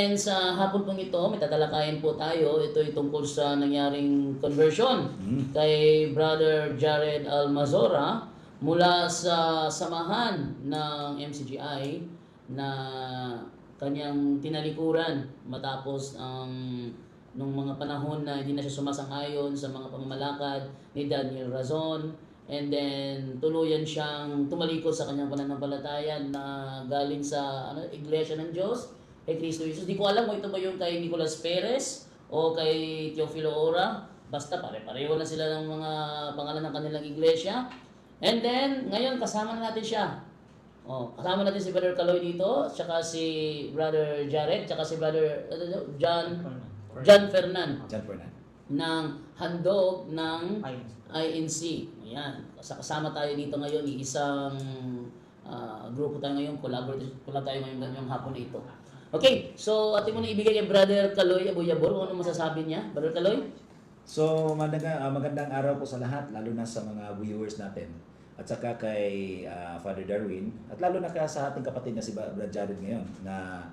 And sa hapon pong ito, may tatalakayin po tayo. Ito ay tungkol sa nangyaring conversion kay Brother Jared Almazora mula sa samahan ng MCGI na kanyang tinalikuran matapos nung mga panahon na hindi na siya sumasang-ayon sa mga pamamalakad ni Daniel Razon. And then tuluyan siyang tumalikod sa kanyang pananampalataya na galing sa Iglesia ng Diyos kay Kristo Jesus. Di ko alam kung ito ba yung kay Nicolas Perez o kay Teofilo Ora. Basta pare-pareho na sila ng mga pangalan ng kanilang iglesia. And then, ngayon kasama na natin siya. Kasama natin si Brother Caloy dito, tsaka si Brother Jared, tsaka si Brother John Fernan ng handog ng INC. Ayan. Kasama tayo dito ngayon, isang grupo tayo ngayon, collab tayo ngayong hapon na ito. Okay, so atin mo na ibigay kay Brother Caloy Abuyabor kung ano masasabi niya. Brother Caloy? So, magandang araw po sa lahat, lalo na sa mga viewers natin. At saka kay Father Darwin, at lalo na sa ating kapatid na si Brother Jared ngayon, na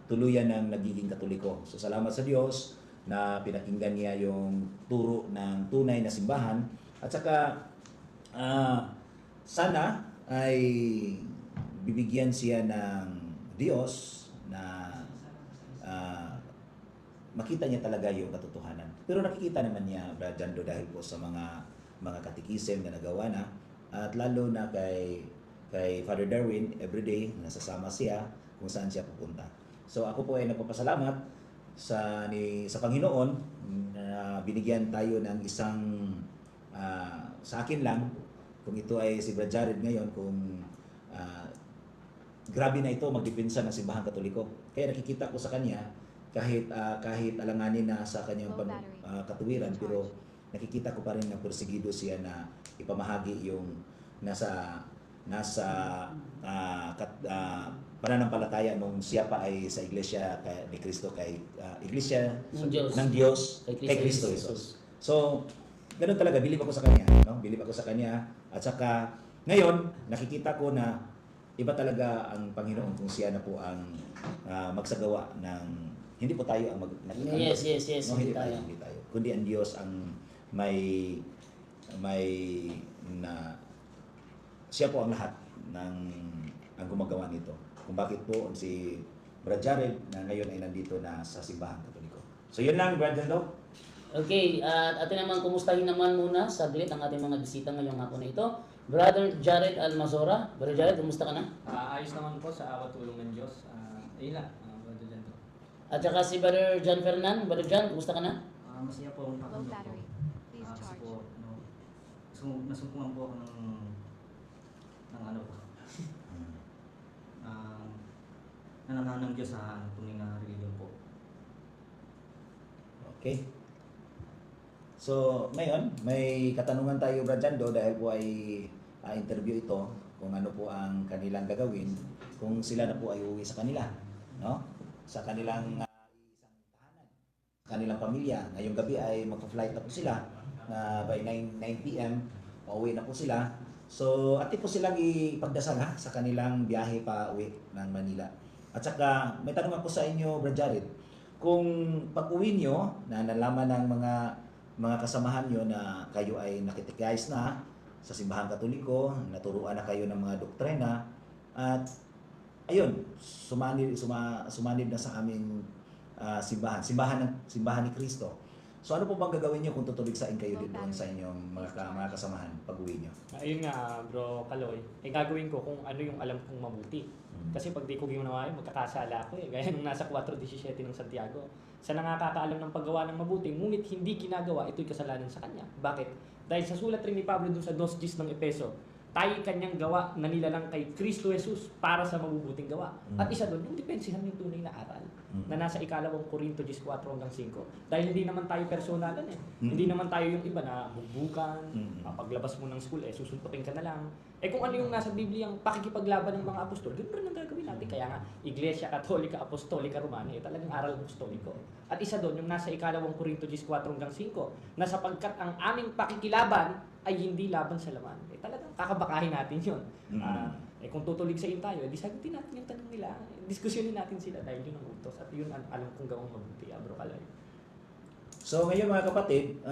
tuluyan ng nagiging Katoliko. So, salamat sa Diyos na pinakinggan niya yung turo ng tunay na simbahan. At saka, sana ay bibigyan siya ng Diyos na makita niya talaga yung katotohanan. Pero nakikita naman niya, Brad Jando, dahil po sa mga katikisim na nagawa na, at lalo na kay Father Darwin, everyday nasasama siya kung saan siya pupunta. So ako po ay nagpapasalamat sa Panginoon na binigyan tayo ng isang sa akin lang, kung ito ay si Brad Jared ngayon, kung grabe na ito magdepensa ng simbahan Katoliko. Kaya nakikita ko sa kanya, kahit alanganin na sa kanyang katuwiran, pero nakikita ko pa rin na porsigido siya na ipamahagi yung nasa pananampalataya nung siya pa ay sa iglesia ni Kristo, kay iglesia ng Diyos kay Kristo Jesus. So, ganoon talaga, bilib ako sa kanya, no? Bilib ako sa kanya, at saka ngayon nakikita ko na iba talaga ang Panginoon kung siya na po ang magsagawa ng, hindi po tayo ang Yes. No, hindi tayo. Kundi ang Diyos ang may na siya po ang lahat ng ang gumagawa nito. Kung bakit po si Brad Jared na ngayon ay nandito na sa simbahan Katoliko. So yun lang, Brad Jando. Okay, at atin naman kumustahin naman muna saglit ang ating mga bisita ngayong hapon na ito. Brother Jared Almazora. Brother Jared, kumusta ka na? Ayos naman po sa awa tulong ng Diyos. Ayun lang, Brother Jan. At saka si Brother John Fernan. Brother John, kumusta ka na? Masaya po akong Low pakinggan battery. po. Please Kasi charge. po, nasumpungan po ako ng ano po. Nananahan ng Diyos sa tunay na religion po. Okay. So, ngayon, may katanungan tayo, Brad Jando, dahil po ay interview ito kung ano po ang kanilang gagawin kung sila na po ay uwi sa kanila, no? Sa kanilang isang tahanan, sa kanilang pamilya. Ngayong gabi ay magpa-flight na po sila by 9 p.m. Pauwi na po sila. So, atin po silang ipagdasal sa kanilang biyahe pa uwi ng Manila. At saka, may tanong ako sa inyo, Brad Jared, kung pag-uwi nyo na nalaman ng mga kasamahan nyo na kayo ay nakitikais na sa simbahan Katoliko, naturuan na kayo ng mga doktrina, at ayun, sumanib na sa aming simbahan ni Kristo. So ano po bang gagawin nyo kung tutuligsain kayo din doon sa inyong mga kasamahan pag-uwi nyo? Ayun nga, Bro Kaloy. Gagawin ko kung ano yung alam kong mabuti. Kasi pag di ko ginawa yun, magkakasala ako . Gaya nung nasa 4:17 ng Santiago. Sa nakakaalam ng paggawa ng mabuti, ngunit hindi ginagawa, ito'y kasalanan sa kanya. Bakit? Dahil sa sulat rin ni Pablo dun sa 2:10 ng Epeso, tayo kanyang gawa na nilalang kay Kristo Jesus para sa mabubuting gawa. At isa doon, yung depensihan yung tunay na aral na nasa 2 Korinto 14 hanggang 5. Dahil hindi naman tayo personalan Hindi naman tayo yung iba na bugbukan, paglabas mo ng school, susuntukin ka na lang. Kung ano yung nasa Biblia, ang pakikipaglaban ng mga apostol, ganoon rin ang gagawin natin. Kaya nga, Iglesia Katolika Apostolika Romana, talagang aral apostoliko. At isa doon, yung nasa 2 Korinto 14 hanggang 5, na sapagkat ang aming pakikilaban ay hindi laban sa laman. Talagang kakabakahin natin yun. Eh kung tutuligsain tayo, di sagutin natin yung tanong nila. Diskusyonin natin sila dahil yun ang utos at yun ang alam kong gawang mabuti, Bro Kaloy. So ngayon mga kapatid,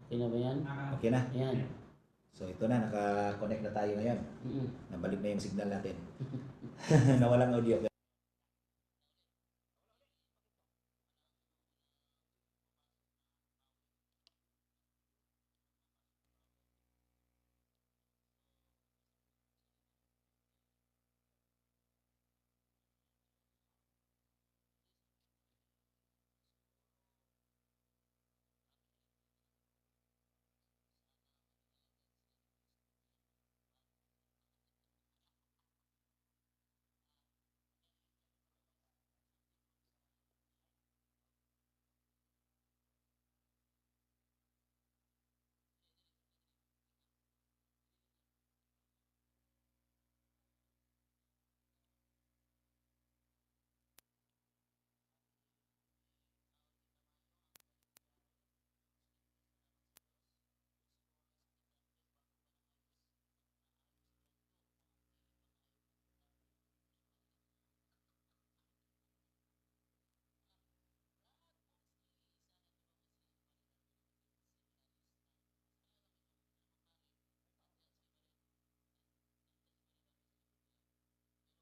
Okay na ba yan? okay na. Ayan. So ito na, naka-connect na tayo ngayon. Mm-mm. Nabalik na yung signal natin. Nawalang audio.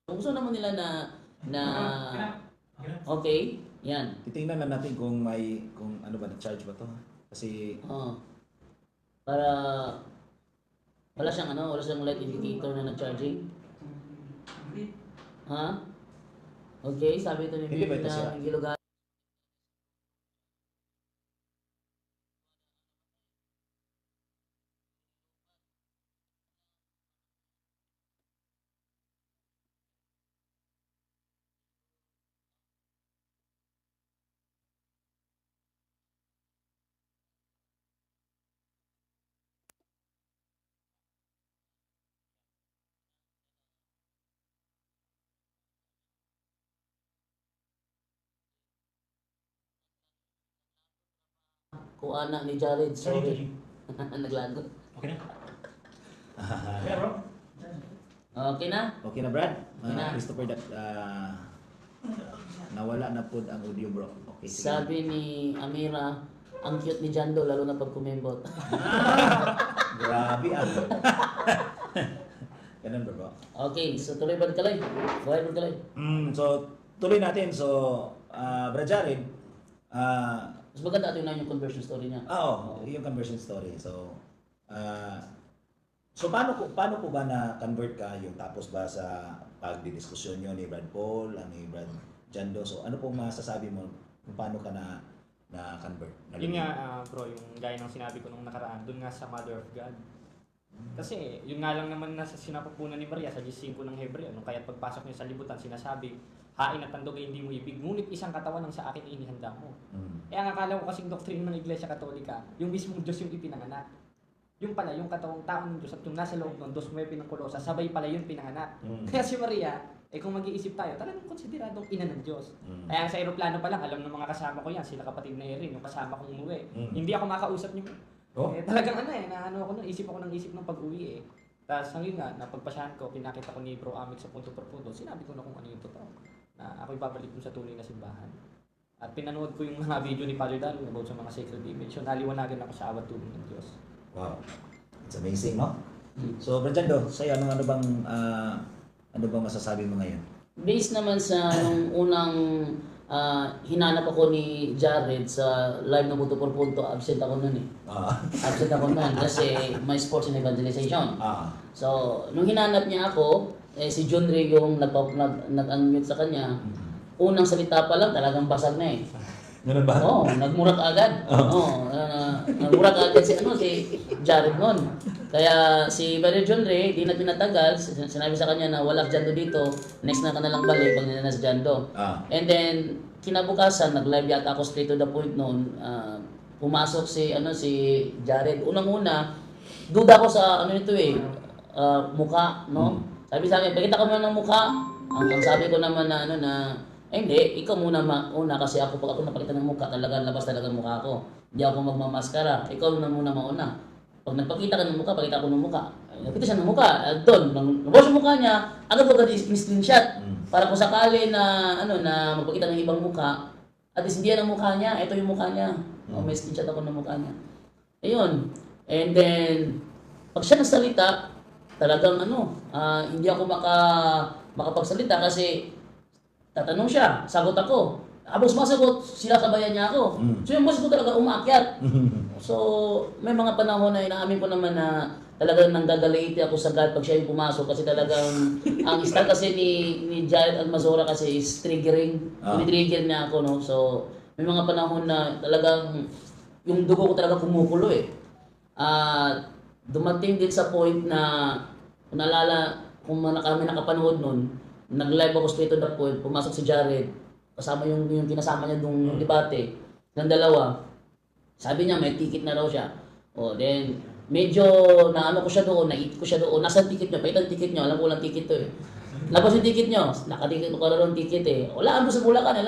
Kung gusto naman nila na okay, yan. Titingnan na natin kung ano ba, na-charge ba to? Kasi Oh. Para wala siyang light indicator na nag-charging. Ha? Okay, sabi ito ni Hindi ba Bibi ito siya? na Gilugan. Kuana ni Jared, sorry. Naglagot. Okay na? Okay, bro. Okay na? okay na Brad? Okay na. Christopher, nawala na po ang audio bro. Okay, sige. Sabi ni Amira, ang cute ni Jando lalo na pag kumembot. Grabe ah. Ganun bro. Okay, so tuloy ba Kalay? Buhay ba Kalay? So tuloy natin. So Brad Jared, Mas maganda ito yung conversion story niya. yung conversion story. So paano po ba na-convert ka yung tapos ba sa pagdidiskusyon nyo ni Brad Paul, ni Brad Jando? So ano pong masasabi mo kung paano ka na-convert? Yun nga, bro, yung gaya ng sinabi ko nung nakaraan, dun nga sa Mother of God. Kasi yun nga lang naman nasa sinapupunan ni Maria sa 15 ng Hebreo, kaya pagpasok niya sa libutan, sinasabi, hain at tandog ay hindi mo ibig, ngunit isang katawan ang sa akin ay inihanda mo. Kaya ang akala ko kasing doktrina ng Iglesia Katolika, yung mismong Diyos yung ipinanganak. Yung pala, yung katawang tao ng Diyos at yung nasa loob ng 2:9 ng Kolosa, sabay pala yung pinanganak. Kaya si Maria, kung mag-iisip tayo, talagang konsideradong ina ng Diyos. Kaya sa aeroplano pa lang, alam ng mga kasama ko yan, sila kapatid na Erin, yung kasama kong umuwi. Hindi ako makausap niyo. Talagang isip ako ng isip ng pag-uwi eh. Tapos hanggang nga, napagpasyahan ko, pinakita ko ni Bro Amik sa punto per punto, sinabi ko na kung ano yung totoo. Na ako'y babalik dun sa tunay na simbahan. At pinanood ko yung mga video ni Father Darwin about sa mga sacred image. So naliwanagan ako sa awat tulong ng Diyos. Wow. It's amazing, no? So Brad Jando, sa'yo, ano bang masasabi mo ngayon? Based naman sa nung unang hinanap ako ni Jared sa live na Punto por Punto, absent ako nun eh. Absent ako nun kasi may sports and evangelization. So, nung hinanap niya ako, si John Ray yung nag-unmute sa kanya, unang salita pa lang talagang basag na eh. Ganun ba? Oo, nagmura ka agad. Oo, nagmura ka agad si Jared noon. Kaya si Brother John Ray, di na pinatagal, sinabi sa kanya na wala Jando dito, next na ka na lang balik pag nila na si Jando. And then, kinabukasan, nag-live yata ako straight to the point noon. Pumasok si Jared. Unang-una, duda ko sa ano nito mukha, no? Sabi sa akin, pakita ko muna ng mukha. Ang sabi ko naman na hindi, ikaw muna una kasi pag ako napakita ng mukha, talaga labas talaga ang mukha ko. Hindi ako magmamaskara. Ikaw na muna mauna. Pag nagpakita ka ng mukha, pakita ko ng mukha. Nakita siya ng mukha. Doon, nabos yung mukha niya, agad screenshot. Para kung sakali na magpakita ng ibang mukha, at least hindi yan ang mukha niya, ito yung mukha niya. May screenshot ako ng mukha niya. Ayun. And then, pag siya nagsalita, talagang hindi ako makapagsalita kasi tatanong siya, sagot ako. Habang sumasagot, sila sabayan niya ako. So yung boss ko talaga umaakyat. So may mga panahon na inaamin ko naman na talagang nanggagalaiti ako sa God pag siya yung pumasok kasi talagang ang style kasi ni Jared Almazora kasi is triggering. Trigger niya ako, no? So may mga panahon na talagang yung dugo ko talaga kumukulo dumating din sa point na kung naalala, kung kami nakapanood nun, nag-live ako straight to the point, pumasok si Jared, kasama yung kinasama niya yung debate, ng dalawa. Sabi niya may ticket na raw siya. Then, medyo naano ko siya doon, naiit ko siya doon, nasa ticket niyo, pakita ang ticket niyo, alam ko lang ticket to Labas yung ticket niyo, nakatikit ko na rin ticket Wala, ano sa Bulacan,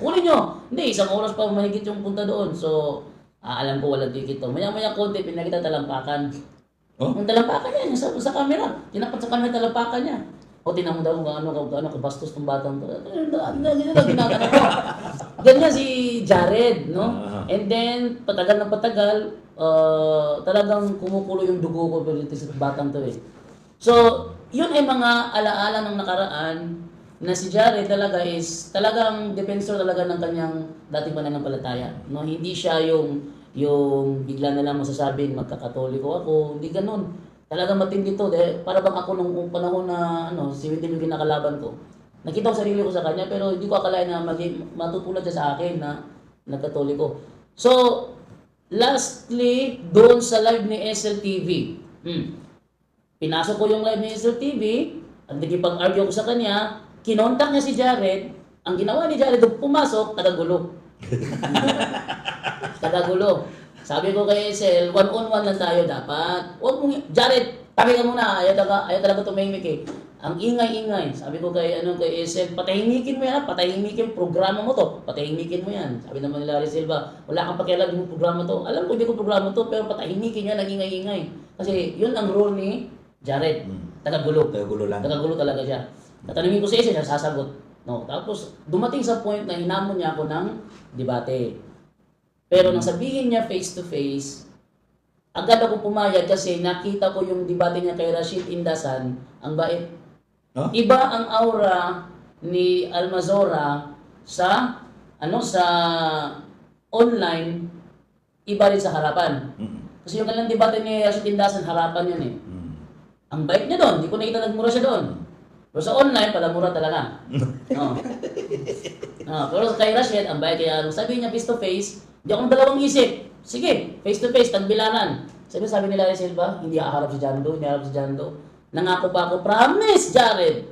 kunin niyo. Hindi, isang oras pa mahigit yung punta doon. So, alam ko walang ticket to. Maya-maya konti, pinakita talampakan. Ang talampakan niya, sa camera. Tinapat sa camera talampakan niya. Tinan mo daw kung gaano kabastos ng batang to. Ganyan lang ginagawa ko. Ganyan si Jared, no? And then, patagal na patagal, talagang kumukulo yung dugo ko sa batang to So, yun ay mga alaala ng nakaraan na si Jared talaga is talagang defensor talaga ng kanyang dating pananampalataya. No? Hindi siya yung bigla na lang masasabing magkakatoliko ako, hindi ganun. Talagang matindi to. Para bang ako nung panahon na si Winter yung kinakalaban ko. Nakita ko sarili ko sa kanya pero hindi ko akalain na matutulad siya sa akin na nagkatoliko. So, lastly, doon sa live ni SLTV. Pinasok ko yung live ni SLTV at nagipag-argue ko sa kanya, kinontak niya si Jared. Ang ginawa ni Jared, pumasok, tagagulo. Tagagulo. Sabi ko kay SL, one-on-one lang tayo dapat. Huwag mong, Jared, tabi ka muna. Ayaw talaga tumahimik Ang ingay-ingay. Sabi ko kay SL, patahimikin mo yan. Patahimikin programa mo to. Patahimikin mo yan. Sabi naman ni Larry Silva, wala kang pakialam yung programa to. Alam ko hindi ko programa to, pero patahimikin yan ang ingay-ingay. Kasi yun ang role ni Jared. Tagagulo. Tagagulo lang. Tagagulo talaga siya. Tatanungin ko sa SL, siya sasagot. No, tapos dumating sa point na hinamon niya ako ng debate. Pero nang sabihin niya face to face, agad ako pumayag kasi nakita ko yung debate niya kay Rashid Indasan, ang bait. Iba ang aura ni Almazora sa online, iba rin sa harapan. Kasi yung kanilang debate ni Rashid Indasan, harapan yun Ang bait niya doon, hindi ko nakita nagmura siya doon. Pero sa online, palamura talaga. Pero kay Rashid, ang bait kaya sabi niya face to face, hindi akong dalawang isip. Sige, face to face, tagbilaran. Sabi ni Larry Silva, hindi haharap si Jando, Nangako pa ako, promise, Jared.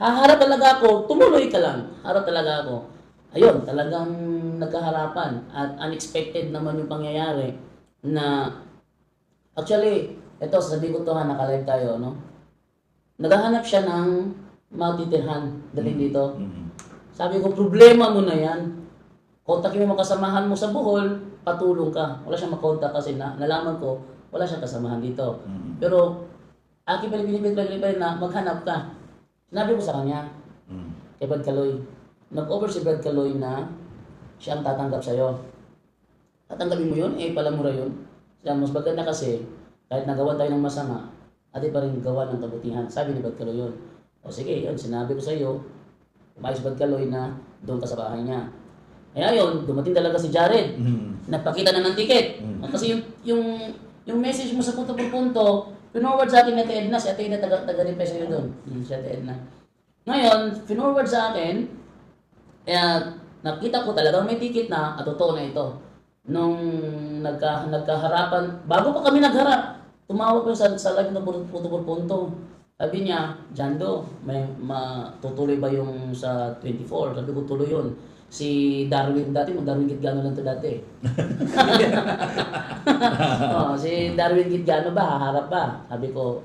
Haharap talaga ako, tumuloy ka lang. Harap talaga ako. Ayun, talagang nagkaharapan. At unexpected naman yung pangyayari na, actually, ito, sabi ko ito nakalive tayo, no? Naghahanap siya ng matitirhan dating dito. Sabi ko, problema mo na yan. Kontakin mo kasamahan mo sa Bohol, patulong ka. Wala siyang makontak kasi nalaman ko, wala siyang kasamahan dito. Pero, aking pinipili na maghanap ka. Sinabi ko sa kanya, kay Brad Caloy, nag-over si Brad Caloy na siya ang tatanggap sa'yo. Tatanggapin mo yun, palamura yun. Kaya mas maganda kasi, kahit nagawa tayo ng masama, ati pa rin gawa ng kabutihan. Sabi ni Brad Caloy yun. Sige, yun, sinabi ko sa iyo, umayos Brad Caloy na doon ka sa bahay niya. Kaya yun, dumating talaga si Jared. Nagpakita na ng ticket. Kasi yung message mo sa punto por punto, pinorward sa akin ni Ate Edna. Si Ate Edna taga-reply sa'yo doon. Si Ate Edna. Ngayon, pinorward sa akin, nakita ko talagang may ticket na at totoo na ito. Nung nagkaharapan, bago pa kami nagharap, tumawag ko sa live ng punto. Sabi niya, Jando, may matutuloy ba yung sa 24? Sabi ko, tuloy yun. Si Darwin Gitgano lang to dati. Si Darwin Gitgano ba, haharap ba? Sabi ko,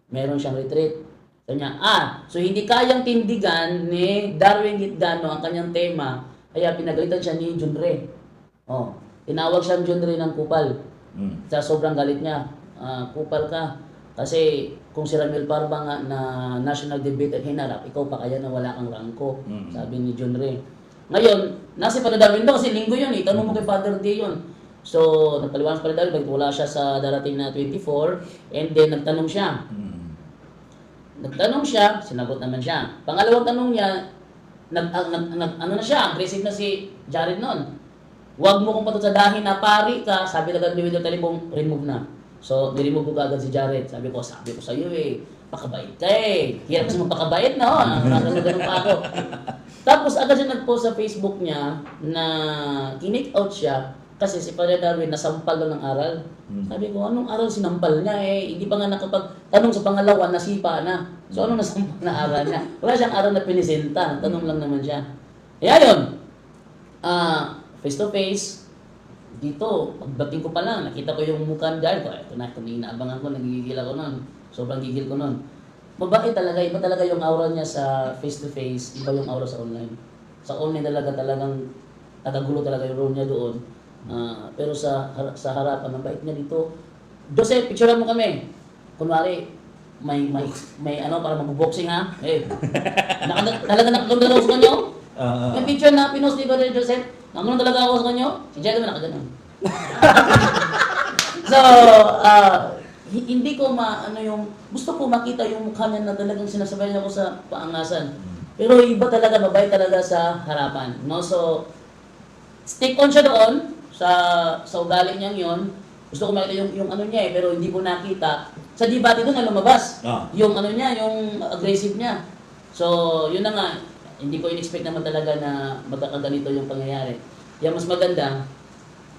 meron siyang retreat. Sabi niya, so hindi kayang tindigan ni Darwin Gitgano ang kanyang tema, kaya pinagalitan siya ni Junre. Tinawag siyang Junre ng kupal. Sa sobrang galit niya, kupal ka. Kasi kung si Ramil Parba nga na national debate at hinarap, ikaw pa kaya na wala kang rangko, sabi ni Junre. Ngayon, nasa pa Darwin daw kasi linggo yun, tanong mo kay Father D yun. So, nagpaliwanag pa Darwin, bakit wala siya sa darating na 24, and then nagtanong siya. Sinagot naman siya. Pangalawang tanong niya, aggressive na si Jared noon. Huwag mo kong patutsadahin na pari ka, sabi na gano'n ni Talibong, remove na. So, niremove ko agad si Jared. Sabi ko sa iyo pakabait ka eh. Hirap kasi magpakabait na, ganun pa ako. Tapos agad siya nag-post sa Facebook niya na kinik out siya kasi si Father Darwin nasampal daw ng aral. Sabi ko, anong aral sinampal niya eh? Hindi pa nga nakapag-tanong sa pangalawa, nasipa na. So, anong nasampal na aral niya? Wala siyang aral na pinisenta. Tanong lang naman siya. Yun. Face to face, dito, pagdating ko pa lang, nakita ko yung mukha ni Jared ko. Ito na, inaabangan ko, nagigigil ako nun. Sobrang gigil ko nun. Iba talaga yung aura niya sa face to face, iba yung aura sa online. Sa online talagang tagagulo talaga yung role niya doon. Pero sa harapan, ang bait niya dito. Joseph, picturean mo kami. Kunwari, may para magboboxing ha. Talaga nakaganda sa kanyo? May picture na pinost ni Brother Joseph. Nagulang talaga ako sa kanyo. Si Jared naman nakaganon. So, hindi ko gusto ko makita yung mukha niya na talagang sinasabay ako sa paangasan. Pero iba talaga, mabait talaga sa harapan. No? So, stick on siya doon sa ugali niya yon. Gusto ko makita yung niya pero hindi ko nakita. Sa debate doon na lumabas. Yung yung aggressive niya. So, yun na nga. Hindi ko in-expect naman talaga na magkakaganito yung pangyayari. Yung mas maganda,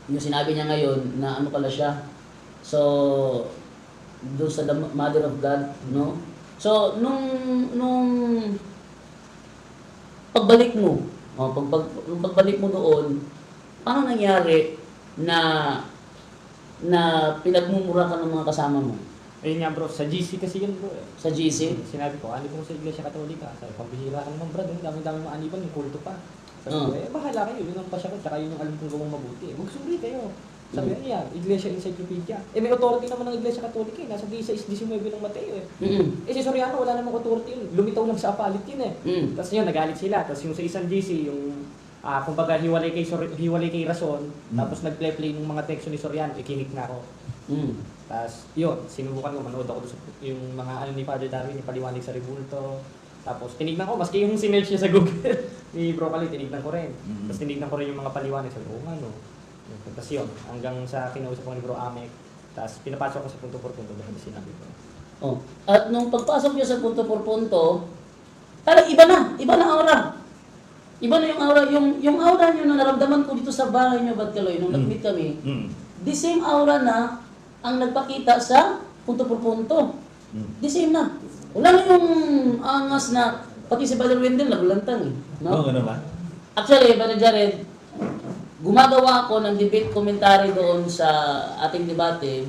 yung sinabi niya ngayon na pala siya. So, doon sa the Mother of God, no? So, nung pagbalik mo, pagbalik mo doon, paano nangyari na pinagmumura ka ng mga kasama mo? Ayun nga bro, sa GC kasi yun bro eh. Sa GC? Sinabi ko, ano ko sa Iglesia Katolika? Sabi, pambihira ka naman brad, dami-dami mga aniban, yung kulto pa. Sabi ko, bahala kayo, yun ang pasya ko, tsaka yun ang alam kong gawang mabuti. Magsuri kayo. Sabi niya, Iglesia Encyclopedia. May authority naman ng Iglesia Katolika eh, nasa 16-19 ng Mateo eh. Si Soriano, wala namang authority yun, lumitaw lang sa apalit yun eh. Tapos yun, nagalit sila. Tapos yung sa isang GC, yung kumbaga hiwalay kay Rason, tapos nag-play ng mga teksto ni Soriano, ikinig na ako. Tapos yun, sinubukan ko, manood ako sa yung mga ni Father Darwin, yung paliwanag sa Rebulto. Tapos tinignan ko, maski yung sinerge niya sa Google ni Bro Kali, tinignan ko rin. Tapos tinignan ko rin yung mga paliwanag sa Google, Tapos yun, hanggang sa kinausap ko ni Bro Amek, tapos pinapasok ko sa punto por punto dahil sinabi ko. At nung pagpasok niya sa punto por punto, talagang iba na aura. Iba na yung aura, yung aura niyo na naramdaman ko dito sa bahay niyo, Batkaloy, nung nag-meet kami, the same aura na ang nagpakita sa punto por punto. The same na. Wala na yung angas na, pati si Brother Wendell naglantang eh. No? Ano ba? Actually, Brother Jared, gumagawa ako ng debate commentary doon sa ating debate.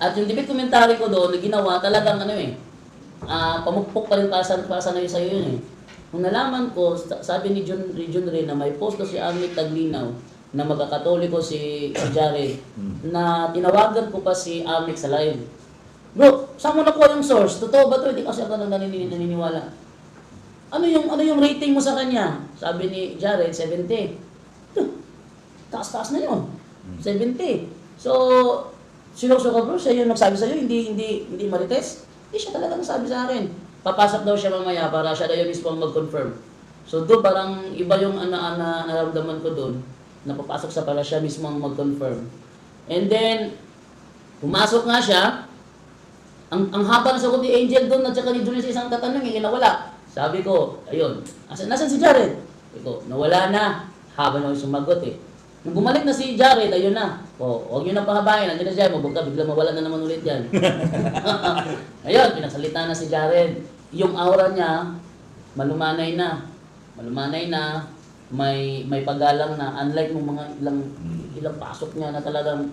At yung debate commentary ko doon, ginawa talagang pamukpok pa rin para sa ngayon sa'yo yun eh. Kung nalaman ko, sabi ni John Ray na may post na si Amit Taglinaw na magkakatoliko si Jared, na tinawagan ko pa si Amit sa live. Bro, saan mo nakuha yung source? Totoo ba ito? Hindi kasi ako naniniwala. Ano yung rating mo sa kanya? Sabi ni Jared, 70. Taas-taas na yun. 70. So, sinuso ka bro, siya yung nagsabi sa'yo, hindi marites. Hindi siya talaga nagsabi sa akin. Papasok daw siya mamaya para siya daw yung mismo mag-confirm. So, doon parang iba yung naramdaman ko doon. Napapasok sa para siya mismo mag-confirm. And then, pumasok nga siya, ang haba na sagot ni Angel doon at saka ni Julius sa isang tatanong, nawala. Sabi ko, ayun, nasan si Jared? Ito, nawala na. Habang ako sumagot eh. Nung bumalik na si Jared, ayun na. Huwag nyo na pahabayan. Nandiyan na siya. Mabugka, bigla mawala na naman ulit yan. Ayun, pinagsalita na si Jared. Yung aura niya, malumanay na. Malumanay na. May paggalang na. Unlike nung mga ilang pasok niya na talagang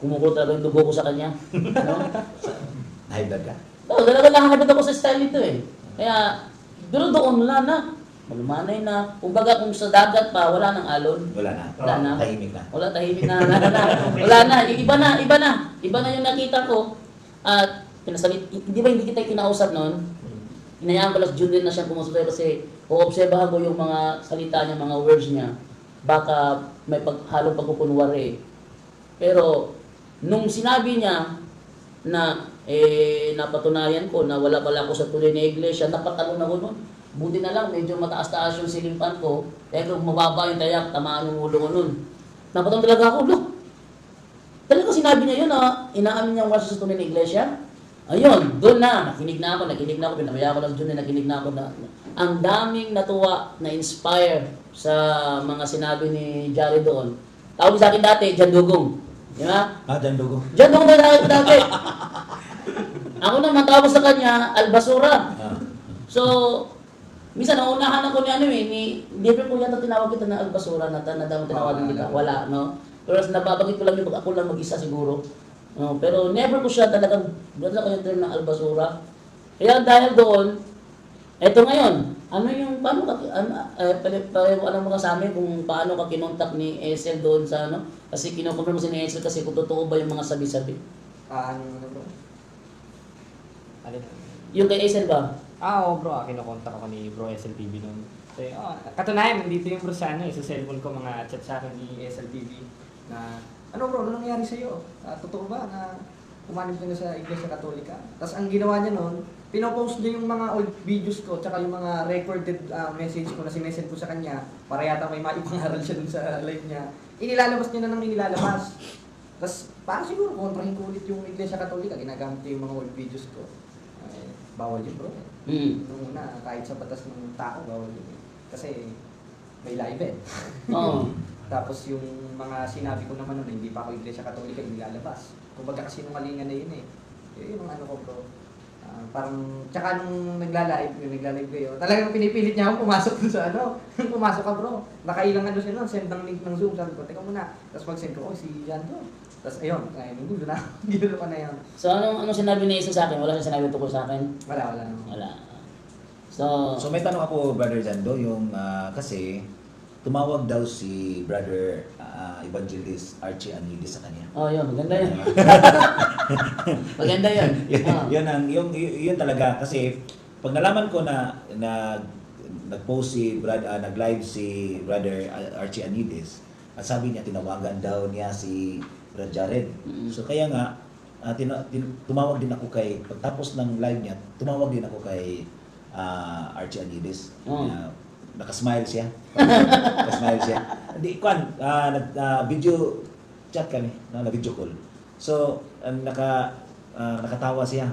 kumukulo talaga yung dugo ko sa kanya. No? High blood ka? Oo, talaga nakakabit ako sa style nito eh. Kaya, pero doon wala na. Malumanay na. Kumbaga kung sa dagat pa, wala nang alon. Wala na. Wala na. Tahimik na. Wala, tahimik na. Wala na. Iba na. Iba na yung nakita ko. At pinasalit, hindi kita kinausap noon. Inayaan ko lang Julian na siyang kumusulay kasi uobserbahan ko yung mga salita niya, mga words niya. Baka may halong pagkukunwari. Pero, nung sinabi niya na napatunayan ko na wala pala ako sa tuloy na iglesia, napatalon ako noon. Buti na lang, medyo mataas-taas yung silimpan ko. Kaya kung mababa yung tayak, tamaan yung ulo ko noon. Napatalon talaga ako, look. Talaga sinabi niya yun na inaamin niya wala sa tuloy na iglesia. Ayun, doon na, nakinig na ako, pinamaya ko lang dyan, nakinig na ako na. Ang daming natuwa, na-inspire sa mga sinabi ni Jared doon. Tawag sa akin dati, Jan Dugong. Di ba? Diyan dugo. Jan Dugong ba sa dati? Ako naman tawag sa kanya, Albasura. So, minsan naunahan ako ni never ko yata tinawag kita na Albasura na daw tinawagin kita. Wala, no? Pero nababagit ko lang yung ako lang mag-isa siguro. No, pero never ko siya talagang brother ko yung term na Albasura. Kaya dahil doon, eto ngayon, paano mo ka sa amin kung paano ka kinontak ni Esel doon sa kasi kinukonfirm mo si Esel kasi kung totoo ba yung mga sabi-sabi. Bro? Alin? Yung kay Esel ba? Bro, kinokontak ako ni Bro SLPB noon. Kasi, katunayan, nandito yung bro sa sa cellphone ko, mga chat sa akin ni SLPB na, bro, ano nangyari sa'yo? Totoo ba na umanib ka na sa Iglesia Katolika? Tapos ang ginawa niya noon, pinopost niya yung mga old videos ko, tsaka yung mga recorded message ko na sinesend ko sa kanya, para yata may maipangaral siya dun sa live niya. Inilalabas niya na nang inilalabas. Tapos, parang siguro, kontrahin ko ulit yung Iglesia Katolika, ginagamit niya yung mga old videos ko. Bawal yun, bro. Nung una, kahit sa batas ng tao, bawal yun. Kasi, may live eh. Oo. Tapos yung mga sinabi ko naman nun, hindi pa ako Iglesia Katolika, hindi lalabas. Kumbaga kasi nungalingan na yun eh. Yun yung ko bro. Parang, tsaka nung nagla-live kayo, talagang pinipilit niya akong pumasok dun sa pumasok ka bro. Nakailang siya nun, send ng link ng Zoom, sabi ko, teka muna. Tapos pag-send ko, si Jan to. Tapos ayun, gulo na. Ginulo ko na yun. So anong sinabi ni Esel sa akin? Wala siyang sinabi tungkol sa akin? Wala. Wala. So may tanong ako, Brother Jando, yung kasi tumawag daw si Brother Evangelist Archie Anidis sa kanya. yun, maganda yun. Maganda yun. Yun talaga kasi pag nalaman ko na nag-post nag-live si Brother Archie Anidis at sabi niya tinawagan daw niya si Brother Jared. So kaya nga tumawag din ako pagtapos ng live niya, tumawag din ako kay Archie Anidis. Nakasmile siya. Hindi, video chat kami, na-video call. So, nakatawa siya.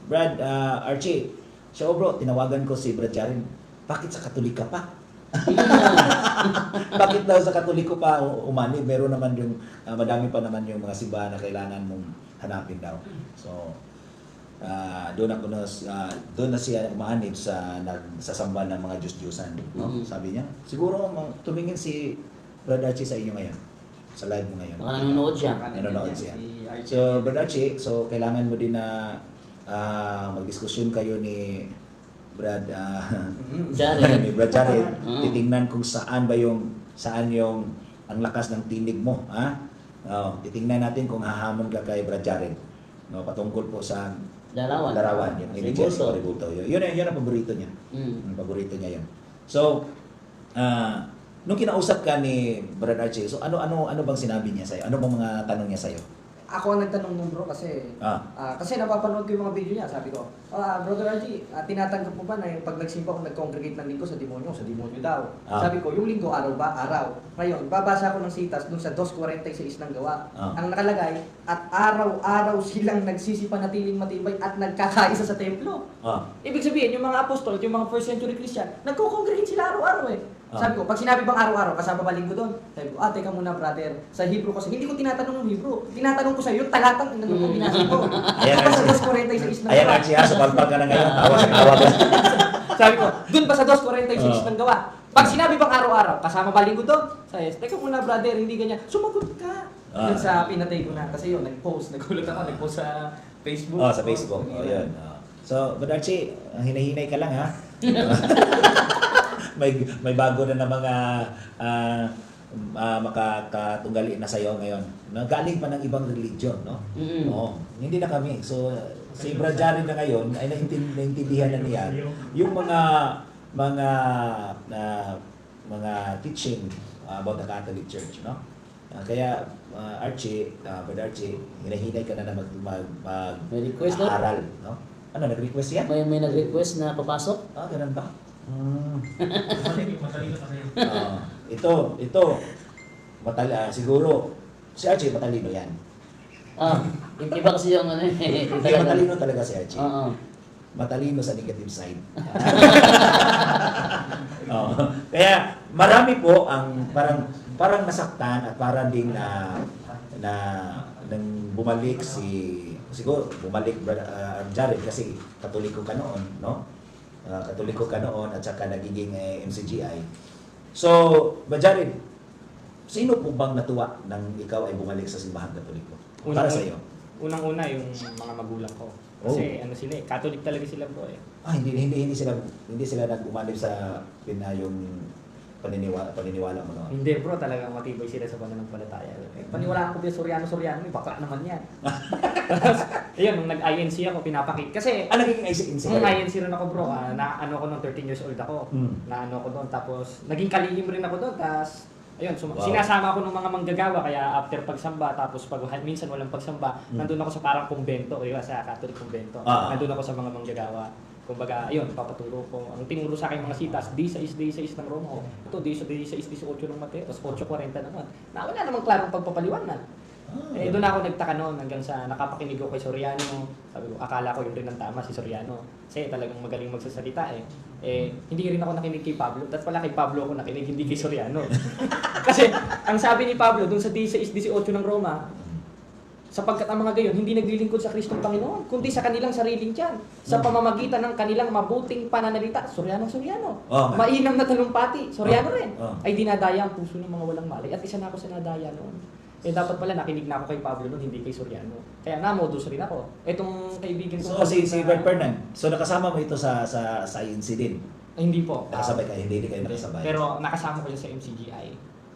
Brad, Archie, siya bro, tinawagan ko si Brad Jared. Bakit sa Katolika pa? Bakit daw sa Katoliko pa umani? Meron naman madami pa naman yung mga simbahan na kailangan mong hanapin daw. So, doon na siya umanib sa samba ng mga Diyos-Diyosan. No? Sabi niya, siguro tumingin si Brother Archie sa inyo ngayon. Sa live mo ngayon. Baka nanonood siya. Nanonood siya. So, Brother Archie, kailangan mo din na magdiskusyon kayo ni Brad Jared. ni Brad Jared. Titingnan kung saan yung ang lakas ng tinig mo, ha? Titingnan natin kung hahamon ka kay Brad Jared. No, patungkol po sa Larawan, yung images o Rebulto. Yun ang paborito niya. Ang paborito niya yun. So, nung kinausap ka ni Brad Archie, so ano bang sinabi niya sa'yo? Ano bang mga tanong niya sa'yo? Ako ang nagtanong nun bro kasi kasi napapanood ko yung mga video niya. Sabi ko, Brother Archie, tinatanggap mo ba na pag nagsimba ko nag-congregate ng linggo sa demonyo daw. Sabi ko, yung linggo araw ba? Araw. Ngayon, babasa ko ng sitas dun sa 2:46 ng gawa. Ang nakalagay, at araw-araw silang nagsisipanatiling matibay at nagkakaisa sa templo. Ibig sabihin, yung mga apostol, yung mga first century Christian, nagko-congregate sila araw-araw eh. Sabi ko, pag sinabi bang araw-araw, kasama ba linggo doon? Sabi ko, teka muna brother. Sa Hebrew kasi, hindi ko tinatanong yung Hebrew. Tinatanong ko sa'yo yung talatang inano ko, binasa ko. Ayan, Doon pa sa Archie. 2.46 ng Ayan, gawa. Archie, sumalpag ka na ngayon. Tawa ka. Sabi ko, doon pa sa 2.46 ng gawa. Pag sinabi bang araw-araw, kasama ba linggo doon? Sabi, teka muna brother, hindi ganyan. Sumagot ka. Yun sa pinatay ko na. Kasi yun, nag-post. Nagulat ako, nag-post sa Facebook. Sa Facebook. Yun. So, but Archie, hinahinay ka lang ha. may bago na ng mga makakatunggali na sa'yo ngayon. Nagaling pa ng ibang religion, no? Mm. Oo. Hindi na kami. So, si Brad Jaren na ngayon ay naintindihan na niya yung mga teaching about the Catholic Church, no? Kaya Archie, Brad Archie, hinahinay ka na May request na? aral, no? Ano, nag-request yan? May nag-request na papasok? Ganun ba? Matalino pa kayo. Ito, siguro, si Archie matalino yan. Iba kasi yung ano Hindi, matalino talaga si Archie. Oo. Matalino sa negative side. Kaya marami po ang parang nasaktan at parang ding nang bumalik siguro bumalik Jared kasi Katoliko ka noon, no? Katoliko ka noon at saka nagiging MCGI. So, Jared, sino po bang natuwa nang ikaw ay bumalik sa simbahan Katoliko? Para sa iyo. Unang-una yung mga magulang ko. Kasi ano sila Catholic talaga sila bro eh. Hindi sila nag-umanib sa yung paniniwala mo noon. Hindi bro, talagang matibay sila sa pananampalataya. Paniwalaan ko ba Soriano, may bakla naman yan. Tapos, ayun, nung nag-INC ako, pinapakit. Kasi, Naging INC nung ka? INC rin ako bro, na ano ko nung 13 years old ako. Hmm. Na ano ko doon, tapos naging kalihim rin ako doon, tapos ayun, Wow. sinasama ko ng mga manggagawa, kaya after pagsamba, tapos pag minsan walang pagsamba, nandun ako sa parang kumbento, sa Catholic kumbento. Nandun ako sa mga manggagawa. Kumbaga, ayun, papaturo ko. Ang tinuro sa akin mga sitas, D6 ng Roma. Ito, D6, D8 ng Mateo, tapos 8.40 naman. Na wala namang klarong pagpapaliwanag. Doon ako nagtaka noon hanggang sa nakapakinig ko kay Soriano. Sabi ko, akala ko yun rin ang tama si Soriano. Kasi talagang magaling magsasalita hindi rin ako nakinig kay Pablo. At pala kay Pablo ako nakinig, hindi kay Soriano. Kasi ang sabi ni Pablo dun sa 16-18 ng Roma, sapagkat ang mga gayon hindi naglilingkod sa Kristong Panginoon, kundi sa kanilang sariling tiyan, sa pamamagitan ng kanilang mabuting pananalita. Soriano. Mainam na talumpati, Soriano rin. Ay dinadaya ang puso ng mga walang malay. At isa na ako sa nadaya noon. Dapat pala nakinig na ako kay Pablo noon, hindi kay Soriano. Kaya namodus rin ako. Itong kaibigan ko. So si Bert Fernand, so nakasama mo ito sa INC din? Hindi po. Nakasabay ka, hindi kayo nakasabay. Pero nakasama ko siya sa MCGI.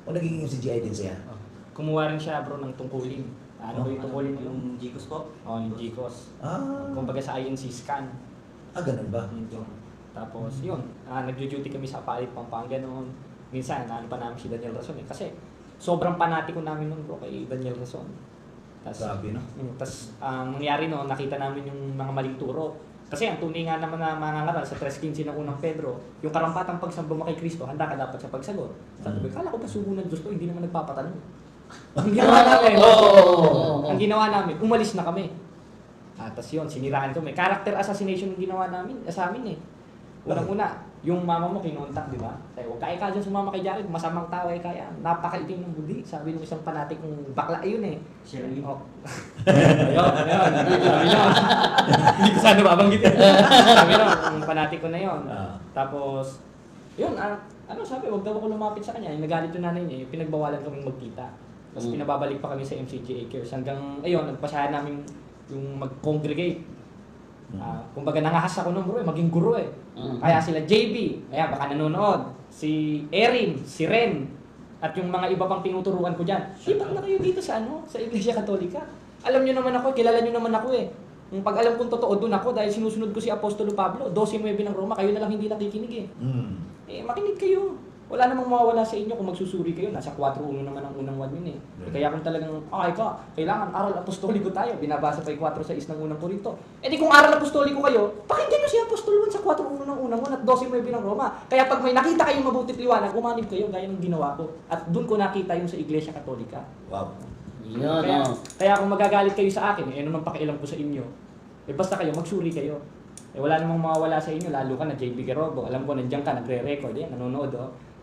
O naging MCGI din siya? Kumuha rin siya bro ng tungkulin. Ano ba yung tungkulin mo? Yung Gcos po? Yung GCOS. Kumbaga sa INC scan. Ganun ba? Tapos yun, nag-duty kami sa Palit, Pampanga noon. Minsan, pa namin si Daniel Rason kasi sobrang panatiko namin noon bro kay Daniel Rason. Grabe, no? Tapos ang nangyari noon, nakita namin yung mga maling turo. Kasi ang tunay nga naman na mga ngaral sa 3.15 ng unang Pedro, yung karampatang pagsamba mo kay Kristo, handa ka dapat sa pagsagot. Sabi ko, kala ko pa sugo ng Diyos to, hindi naman nagpapatanong. Ang ginawa namin, ang ginawa namin, umalis na kami. Tapos yun, siniraan ko. May character assassination yung ginawa namin, sa amin eh. Unang-una, yung mama mo kinontak, di ba? Sabi, huwag kaya ka dyan sumama kay Jared, masamang tao kaya. Napakaitim ng budi. Sabi ng isang fanatic ng bakla yun eh. Shirley. Ayun. Sabi yun. Hindi ko sana babanggit. Sabi yun, ang fanatic ko na yun. Tapos, yun, sabi, huwag daw ako lumapit sa kanya. Yung nagalit yung nanay niya, pinagbawalan kaming magkita. Tapos pinababalik pa kami sa MCGA Cares. Hanggang, ayun, nagpasahan namin yung mag-congregate. Kumbaga nangahas ako nung bro maging guro eh. Kaya sila JB, baka nanonood, si Erin, si Ren, at yung mga iba pang tinuturuan ko dyan. Ba't na kayo dito sa Iglesia Katolika? Alam nyo naman ako, kilala nyo naman ako eh. Yung pag alam kong totoo doon ako dahil sinusunod ko si Apostolo Pablo, 12:9 ng Roma, kayo na lang hindi nakikinig eh. Makinig kayo. Wala namang mawawala sa inyo kung magsusuri kayo. Nasa 4.1 naman ang unang 1 yun eh. Kaya kung talagang, kailangan aral apostoliko tayo. Binabasa pa yung 4.6 ng unang Korinto. Di kung aral apostoliko kayo, pakinggan nyo si Apostol 1 sa 4.1 ng unang 1 at 12.9 ng Roma. Kaya pag may nakita kayong mabutit liwanag, umanib kayo gaya ng ginawa ko. At doon ko nakita yung sa Iglesia Katolika. Wow. Kaya kung magagalit kayo sa akin, ano nang pakialam ko sa inyo? Basta kayo, magsuri kayo. Wala namang mawawala sa inyo, lalo ka na JB Garobo. Alam ko, nandiyan ka, nagre-record, nanonood.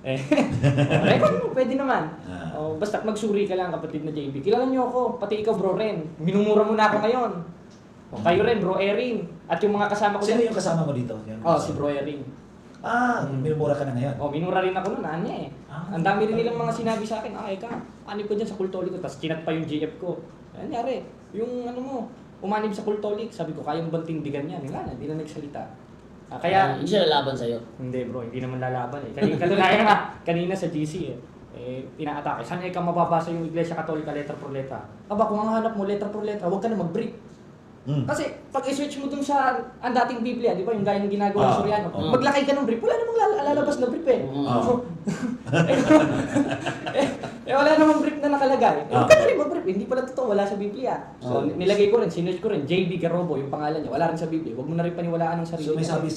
Record mo, pwede naman. Ah. Basta magsuri ka lang, kapatid na JB. Kilala niyo ako, pati ikaw, bro Ren. Minumura mo na ako ngayon. Kayo rin, bro Erin. At yung mga kasama ko Sino dyan. yung kasama mo dito? Yan. Si bro Erin. Minumura ka na ngayon. Minura rin ako noon, eh. Ang dami rin nilang mga sinabi sa akin, ka, anib ko dyan sa Kultolik ko. Tapos kinat pa yung GF ko. Nangyari, yung ano mo, umanib sa Kultolik. Sabi ko, kaya mo bang tindigan yan? Wala na, hindi na nagsalita. Kaya, Hindi siya lalaban sa'yo. hindi bro, hindi naman lalaban eh. Katunayan nga, kanina sa GC inaatake. Saan ka mababasa yung Iglesia Katolika letter por letra? Kung ang hanap mo letter por letra, huwag ka na mag-brief. Kasi pag i-switch mo dun sa ang dating Biblia, di ba, yung gaya ng ginagawa ng Soriano, maglakay ka ng brief, wala namang lalabas na brief eh. So, wala namang brief na nakalagay. Huwag ka na rin mag-brief, hindi pala totoo, wala sa Biblia. So, nilagay ko rin, sinuch ko rin, JB Garobo, yung pangalan niya, wala rin sa Biblia. Huwag mo na rin paniwalaan ng sarili. So may sabi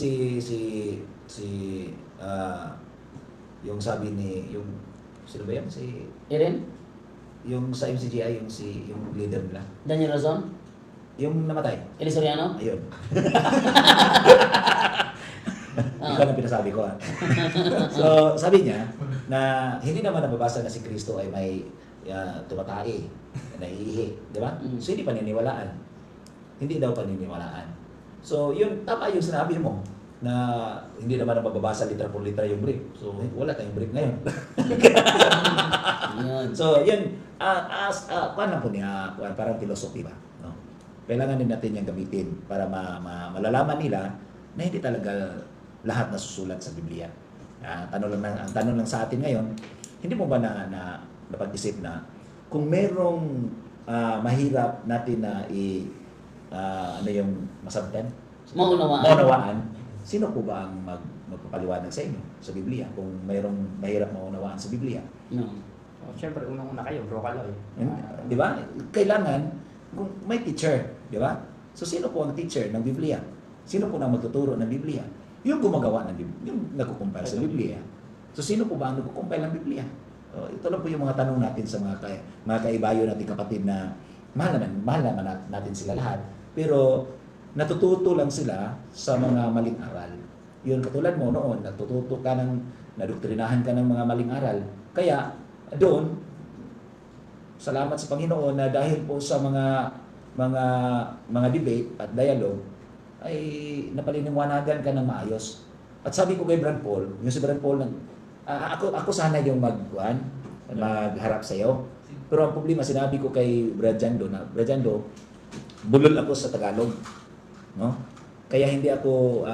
yung sabi ni yung sino ba yan? Erin? Yung sa MCGI, yung leader nila. Daniel Razon? Yung namatay. Eli Soriano? Ayun. Ikaw na pinasabi ko. So, sabi niya na hindi naman nababasa na si Kristo ay may tumatay, naiihi, di ba? So, hindi paniniwalaan. Hindi daw paniniwalaan. So, yun, tama yung sinabi mo na hindi naman nababasa litra por litra yung brief. So, wala tayong brief ngayon. Yun. So, yun, paano po niya, parang philosophy ba? No? Kailangan din natin yung gamitin para malalaman nila na hindi talaga lahat nasusulat sa Biblia. Ang tanong lang sa atin ngayon, hindi mo ba napag-isip na kung merong mahirap natin na ano yung masabtan? Maunawaan. Sino po ba ang magpapaliwanag sa inyo sa Biblia kung mayroong mahirap maunawaan sa Biblia? No. Siyempre, unang-una kayo, bro Kaloy. Di ba? Kailangan, kung may teacher, di ba? So, sino po ang teacher ng Biblia? Sino po ang magtuturo ng Biblia? Yung gumagawa ng Biblia, yung nagkukumpile sa Biblia. So, sino po ba ang nagkukumpile ng Biblia? Ito lang po yung mga tanong natin sa mga kaibayo natin kapatid na mahal naman natin sila lahat. Pero, natututo lang sila sa mga maling aral. Yun, katulad mo noon, nadoktrinahan ka ng mga maling aral. Kaya, doon, salamat sa Panginoon na dahil po sa mga debate at dialogue ay napaliniwanagan ka ng maayos. At sabi ko kay Brad Paul, yung si Brad Paul ako sana yung magharap sa iyo. Pero ang problema sinabi ko kay Brad Jando bulol ako sa Tagalog, no? Kaya hindi ako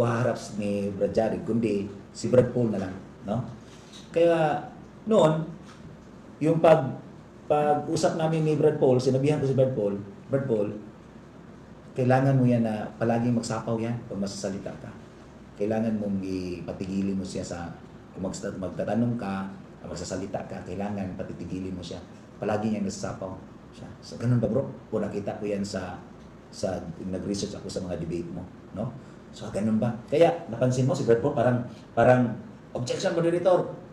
haharap ni Brad Jared kundi si Brad Paul na lang, no? Kaya noon yung pag-usap namin ni Brad Paul, sinabihan ko si Brad Paul, kailangan mo yan na palaging magsapaw yan pag masasalita ka. Kailangan mong ipatigilin mo siya kung magtatanong ka, magsasalita ka, kailangan patitigilin mo siya. Palagi niyang nasasapaw siya. So, ganun ba bro? Kung nakita ko yan sa nag-research ako sa mga debate mo, no? So, ganun ba? Kaya, napansin mo si Brad Paul, parang objection moderator.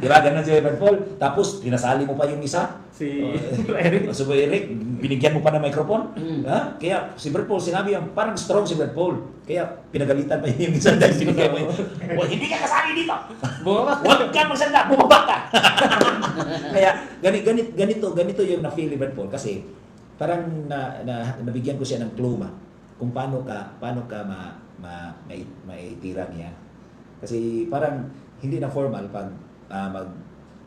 Di ba? Ganun si Brad Paul. Tapos, pinasali mo pa yung isa. Si Eric. So, Eric, binigyan mo pa ng microphone. Ha? Kaya, si Brad Paul, sinabi yung parang strong si Brad Paul. Kaya, pinagalitan pa yung isa dahil sinigyan mo yun. Hindi ka kasali dito! Huwag kang magsanda! Bumaba ka! Kaya, ganito yung na-feel ni Brad Paul. Kasi, parang nabigyan ko siya ng clue ba kung paano ka maitira niya. Kasi parang hindi na formal pag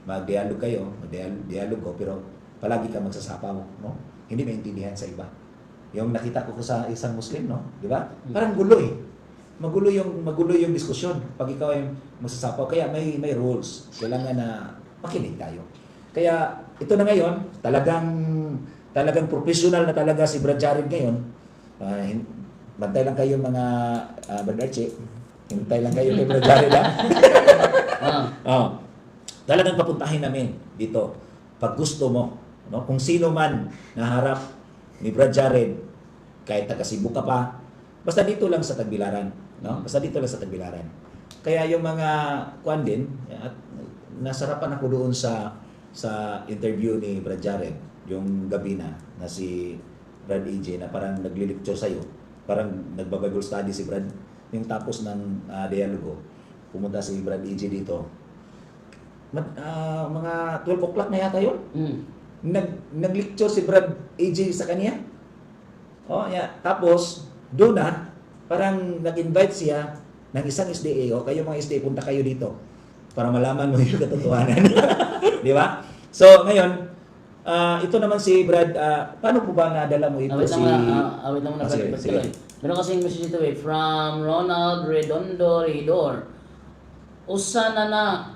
mag-dialog kayo, mag-dialog ko, pero palagi ka magsasapaw, no? Hindi maintindihan sa iba. Yung nakita ko sa isang Muslim, no? Di ba? Parang gulo eh. Magulo yung diskusyon pag ikaw ay magsasapaw. Kaya may rules. Kailangan na makinig tayo. Kaya ito na ngayon, talagang professional na talaga si Brad Jared ngayon. Bantay lang kayo mga Brad Archie. Hintay lang kayo kay Brad Jared, ha? Talagang papuntahin namin dito pag gusto mo, no? Kung sino man naharap ni Brad Jared, kahit taga Cebu ka pa, basta dito lang sa Tagbilaran, no? Basta dito lang sa Tagbilaran. Kaya yung mga kuan din, at nasarapan ako doon sa interview ni Brad Jared yung gabi na si Brad AJ na parang naglilecture sa'yo, parang nagbabible study si Brad yung tapos ng dialogo. pumunta si Brad EJ dito, mga 12 o'clock na yata yun. Mm. Nag-lecture si Brad EJ sa kanya. Oh, yeah. Tapos, doon na, parang nag-invite siya ng isang SDA. O, kayo mga SDA, punta kayo dito para malaman mo yung katotohanan. Di ba? So, ngayon, ito naman si Brad, paano po ba nadala mo ito Awit si... lang muna, sige, Brad sige. Kaloy. Meron kasing message ito from Ronald Redondo Redor. Usana na,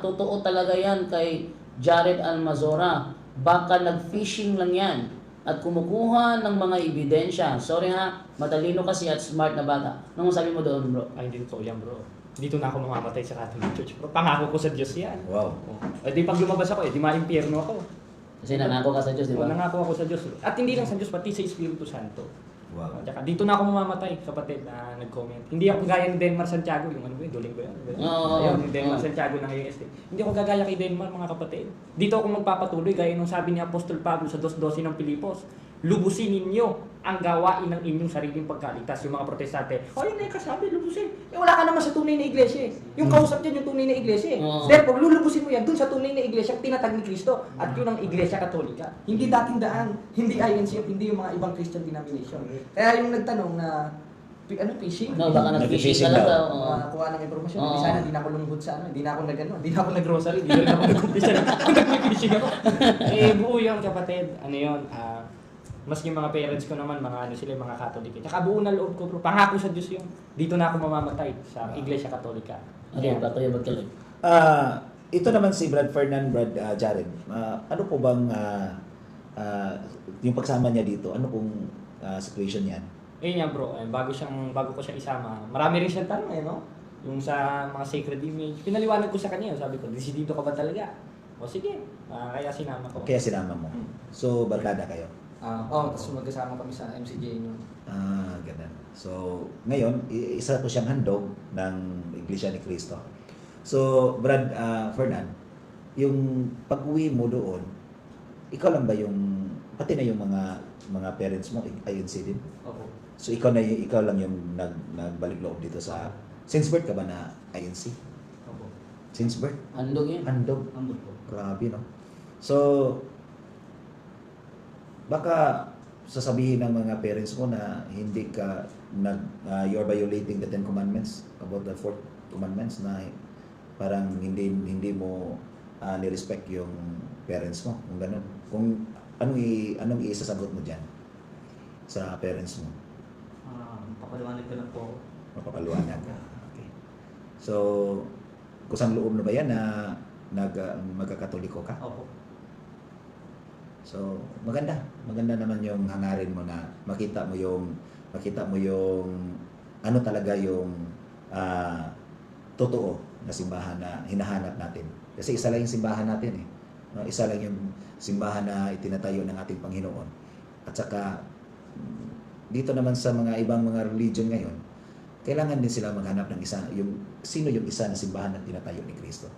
totoo talaga yan kay Jared Almazora. Baka nag-fishing lang yan at kumukuha ng mga ebidensya. Sorry ha, matalino kasi at smart na bata. Anong sabi mo doon, bro? Ay, hindi totoo yan, bro. Dito na ako mamamatay sa Catholic Church, bro. Pangako ko sa Diyos yan. Wow. Eh, di pag lumabas ako, di ma-impyerno ako. Kasi nangako ka sa Diyos, di ba? Nangako ako sa Diyos. At hindi lang sa Diyos, pati sa Espiritu Santo. Wow. Tsaka dito na ako mamamatay, kapatid na nag-comment. Hindi ako gaya ni Denmar Santiago, yung ano ba yun, duling ba yun? Oo. Ayun, ni Denmar Santiago ng AST. Hindi ako gagaya kay Denmar, mga kapatid. Dito ako magpapatuloy, gaya nung sabi ni Apostol Pablo sa 2:12 ng Pilipos. Lubusin ninyo ang gawain ng inyong sariling pagkaligtas. Yung mga protestante, yun na yung kasabi, lubusin. Wala ka naman sa tunay na iglesia eh. Yung kausap dyan yung tunay na iglesia eh. Oo. Therefore, lulubusin mo yan dun sa tunay na iglesia ang tinatag ni Kristo. At yun ang iglesia katolika. Hindi dating daan, hindi INC, hindi yung mga ibang Christian denomination. Kaya yung nagtanong na, fishing? No, baka nag-fishing ka Nag-fishing lang daw. daw. Oo. Kuha ng impormasyon. Oo. Sana hindi na ako lumuhod sa hindi na ako hindi na ako nag-grocery, hindi rin ako nag-umpisa. Nag-fishing ako. Buo yun kapatid. Ano yun, maski mga parents ko naman, mga sila, mga Katolik. Tsaka buo na loob ko, bro. Pangako sa Diyos yun. Dito na ako mamamatay sa Iglesia Katolika. Ano yung Kuya Brad Kaloy? Ito naman si Brad Jared. Ano po bang yung pagsama niya dito? Ano pong situation niyan? Ayun nga bro, bago ko siya isama, marami rin siyang tanong no? Yung sa mga sacred image. Pinaliwanag ko sa kanya, sabi ko, desidido ka ba talaga? O sige, kaya sinama ko. Kaya sinama mo. So, barkada kayo. Tapos magkasama kami sa MCJ nyo. Ganun. So, ngayon, isa ko siyang handog ng Iglesia ni Cristo. So, Brad Fernan, yung pag-uwi mo doon, ikaw lang ba yung, pati na yung mga parents mo, INC din? Opo. So, ikaw lang yung nagbalik loob dito sa, since birth ka ba na INC? Opo. Since birth? Handog yun. Handog. Ambot po. Grabe, no? So, baka sasabihin ng mga parents mo na hindi ka you're violating the 10 commandments about the 4th commandments na parang hindi mo ni-respect yung parents mo, kung ganun. Kung anong isasagot mo diyan sa parents mo? Papaliwanag ko lang po. Mapapaliwanag ka. Okay. So, kusang loob na ba yan na magkakatoliko ka? Opo. So, maganda naman yung hangarin mo na makita mo yung ano talaga yung totoo na simbahan na hinahanap natin. Kasi isa lang yung simbahan natin eh. No? Isa lang yung simbahan na itinatayo ng ating Panginoon. At saka dito naman sa mga ibang mga religion ngayon, kailangan din sila maghanap ng sino yung isa na simbahan na tinatayo ni Kristo.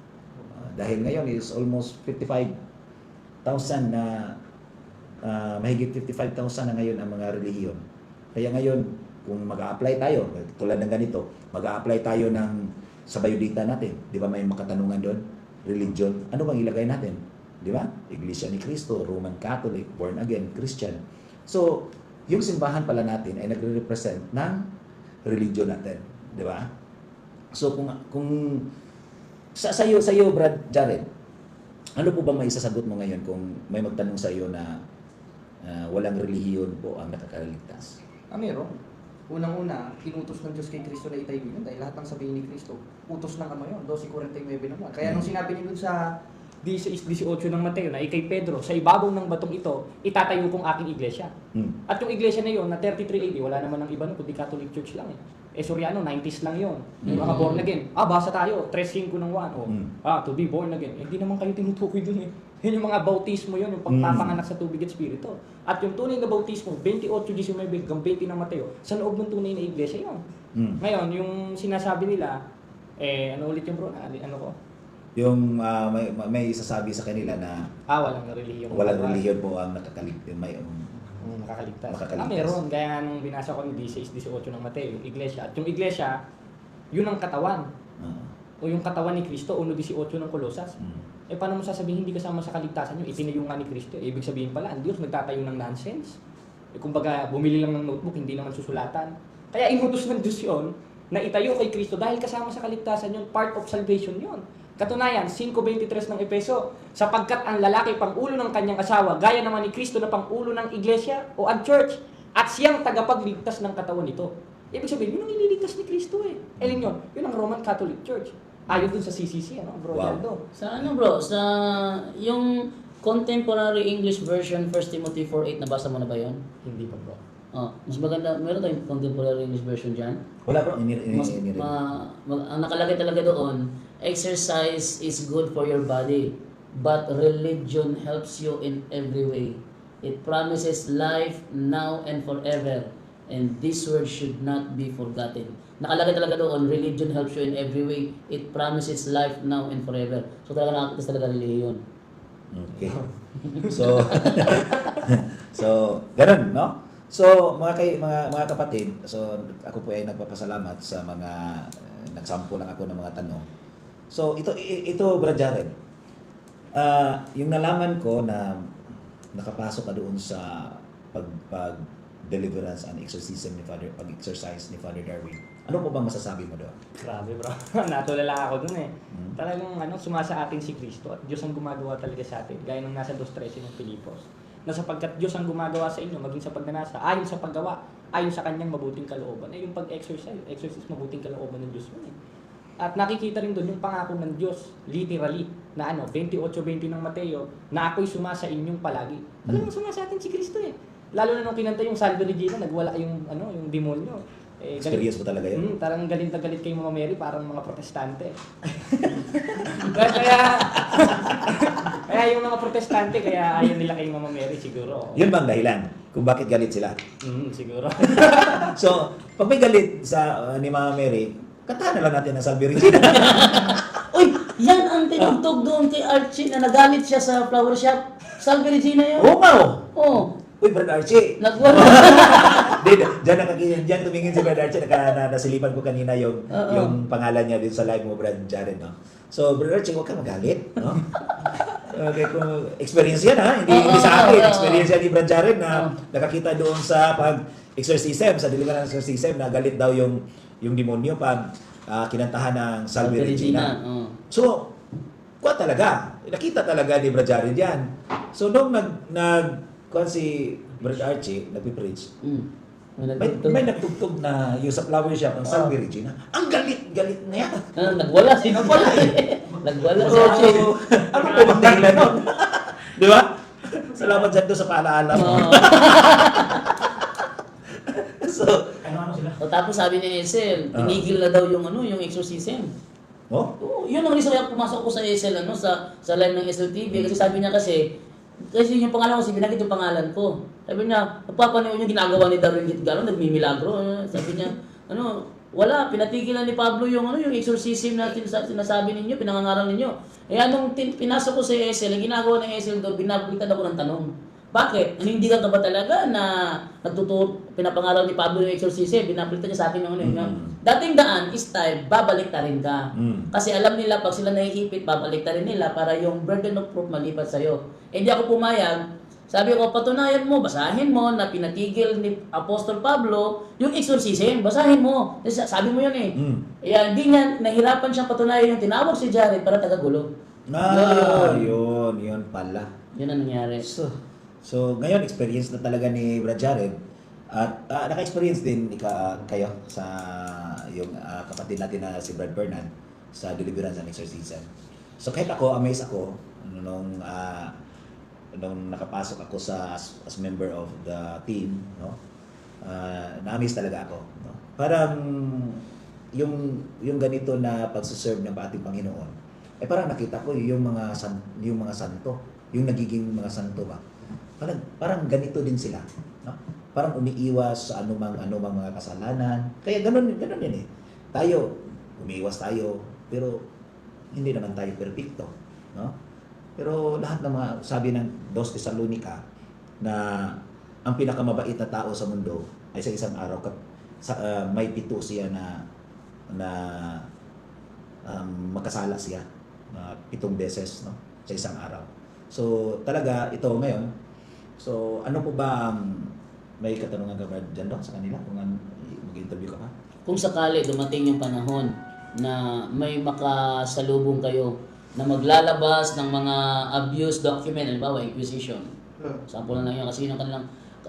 Dahil ngayon is almost 55,000 na mahigit 55,000 na ngayon ang mga relihiyon. Kaya ngayon, kung mag-a-apply tayo, tulad ng ganito, mag-a-apply tayo sa biodata natin. Di ba may makatanungan doon? Religion. Ano bang ilagay natin? Di ba? Iglesia ni Cristo, Roman Catholic, Born Again, Christian. So, yung simbahan pala natin ay nagre-represent ng religion natin. Di ba? So, kung sa iyo, Brad Jared, ano po bang may isasagot mo ngayon kung may magtanong sa iyo na walang relihiyon po ang nakakaligtas? Meron. Unang-una, inutos ng Diyos kay Kristo na itayo yun dahil lahat ng sabihin ni Kristo, utos ng Ama yun. 12:49 naman. Kaya nung sinabi niyo dun sa 18 ng Mateo na ikay Pedro, sa ibabaw ng batong ito, itatayo kong aking iglesia. At yung iglesia na yun, na 33 AD, wala naman ng iba nun, kundi Catholic Church lang eh. Soriano, 90s lang yun. Yung mga born again. Basa tayo, 3:5 ng 1. To be born again. Hindi naman kayo tinutukoy dun eh. Yun yung mga bautismo yun, yung pagpapanganak sa tubig at spirito. At yung tunay na bautismo, 28:19 hanggang 20 ng Mateo, sa loob ng tunay na iglesia yun. Ngayon, yung sinasabi nila, ano ulit yung bro? Ano ko? Yung may isasabi sa kanila na Walang relihiyon. walang relihiyon po ang nakakaligtas. Makakaligtas. Makakaligtas. Meron. Gaya nga nung binasa ko ng 16-18 ng Mateo, yung iglesia. At yung iglesia, yun ang katawan. Ah. O yung katawan ni Kristo, 1:18 ng Kolosas. Mm. Paano mo sasabihin hindi kasama sa kaligtasan nyo? Itinayo nga ni Kristo. Ibig sabihin pala, ang Diyos nagtatayo ng nonsense. Kumbaga, bumili lang ng notebook, hindi naman susulatan. Kaya inutos ng Diyos yun, na itayo kay Kristo dahil kasama sa kaligtasan yun, part of salvation yun. Katunayan, 5:23 ng Efeso, sapagkat ang lalaki pangulo ng kanyang asawa, gaya naman ni Kristo na pangulo ng iglesia o ang church, at siyang tagapagligtas ng katawan nito. Ibig sabihin, yun ang ililigtas ni Kristo eh. Elin yun, yun ang Roman Catholic Church. Ayon dun sa CCC, Bro Wow. Jaldo. Sa ano bro, sa yung contemporary English version 1 Timothy 4:8 nabasa mo na ba 'yon? Hindi pa bro. Oh, mas maganda, meron tayong contemporary English version diyan. Wala bro, Mas ang nakalagay talaga doon, exercise is good for your body, but religion helps you in every way. It promises life now and forever, and this word should not be forgotten. Nakalagay talaga doon, religion helps you in every way. It promises life now and forever. So talaga nakakita talaga religion. Okay. So so ganun, no? So mga kapatid, so ako po ay nagpapasalamat sa mga nagsampo lang ako ng mga tanong. So ito Brad Jared. Yung nalaman ko na nakapasok ka doon sa pag deliverance and exorcism ni Father, pag-exercise ni Father Darwin. Ano po bang masasabi mo doon? Grabe bro, natulala ako dun eh. Talagang sumasa atin si Kristo at Diyos ang gumagawa talaga sa atin. Gaya ng nasa 2:13 ng Pilipos. Na sapagkat Diyos ang gumagawa sa inyo, maging sa pagnanasa, ayon sa paggawa, ayon sa kanyang mabuting kalooban. Yung exercise mabuting kalooban ng Diyos yun eh. At nakikita rin doon yung pangako ng Diyos, literally, na 28:20 ng Mateo, na ako'y sumasa inyong palagi. Talagang sumasa atin si Kristo eh. Lalo na nung kinanta yung Salve Regina, nagwala yung demonyo. Experience mo talaga yun? Parang galit na galit kay Mama Mary, parang mga protestante. kaya yung mga protestante, kaya ayaw nila kay Mama Mary siguro. Yun bang dahilan kung bakit galit sila? Siguro. So, pag may galit sa ni Mama Mary, kantahan na lang natin ang Salve Regina. Uy, yan ang tinugtog doon kay Archie na nagalit siya sa flower shop. Salve Regina yun. Oo nga oh. Oh, Uy, Brad Archie. nagwala. Diyan tumingin si Brad Archie, nasilipan ko kanina yung pangalan niya din sa live mo, Brad Jared, no? So, Brad Archie, huwag ka magalit, no? Okay, kung experience yan, ha? Hindi sa akin. Experience yan ni Brad Jared na nakakita doon sa pag-exorcism, sa deliverance exorcism, na galit daw yung demonyo pag kinantahan ng Salve Regina. So, kuha talaga. Nakita talaga ni Brad Jared yan. So, nung kuha si Brad Archie, nagpipreach, may nagtugtog na yung sa flower shop ng Salve Regina. Ang galit na yan. Nagwala si Nagwala si Archie. Ano po bang dahilan nun? Di ba? Salamat dyan doon sa paalaala mo. So, Ano sila? O tapos sabi ni Esel, tinigil na daw yung exorcism. oh? Oo, yun ang reason kaya pumasok ko sa Esel sa live ng Esel TV kasi sabi niya kasi yung pangalan ko, binanggit yung pangalan ko. Sabi niya, napapanood yung ginagawa ni Darwin Gitgalo, nagmimilagro. Sabi niya, wala, pinatigil na ni Pablo yung exorcism na sinasabi ninyo, pinangangaral ninyo. Eh anong pinasok ko sa Esel, ang ginagawa ng Esel doon, binabulitan ako ng tanong. Bakit? Nanindigan ka ba talaga na pinapangaral ni Pablo yung exorcism? Binabalitan niya sa akin yung dating daan is time, babalik ta rin ka. Kasi alam nila, pag sila naiipit, babalik ta rin nila para yung burden of proof malipat sa'yo. Eh, hindi ako pumayag. Sabi ko, patunayan mo, basahin mo na pinatigil ni Apostol Pablo yung exorcism. Basahin mo. Sabi mo yun eh. Hindi nga, nahirapan siyang patunayan yung tinawag si Jared para tagagulo. Yun pala. Yun ang nangyari. So ngayon, experience na talaga ni Brad Jared. At naka-experience din kayo sa yung kapatid natin na si Brad Bernard sa deliverance and exorcism. So kahit ako, amazed ako nung nakapasok ako as member of the team, no? Na-amaze talaga ako, no? Parang yung ganito na pagsuserve ng ating Panginoon, parang nakita ko yung mga santo, yung nagiging mga santo ba? Parang ganito din sila, no? Parang umiiwas sa anumang mga kasalanan. Kaya ganun yun eh. Tayo, umiiwas tayo, pero hindi naman tayo perfecto, no? Pero lahat ng mga sabi ng 2 Tesalonica na ang pinakamabait na tao sa mundo ay sa isang araw may pito siya na magkasala siya 7 beses, no, sa isang araw. So talaga ito ngayon. So ano po ba may katanungan ka ba dyan sa kanila kung mag-interview ka pa? Kung sakali dumating yung panahon na may makasalubong kayo na maglalabas ng mga abuse document, halimbawa inquisition. Sample na lang yan kasi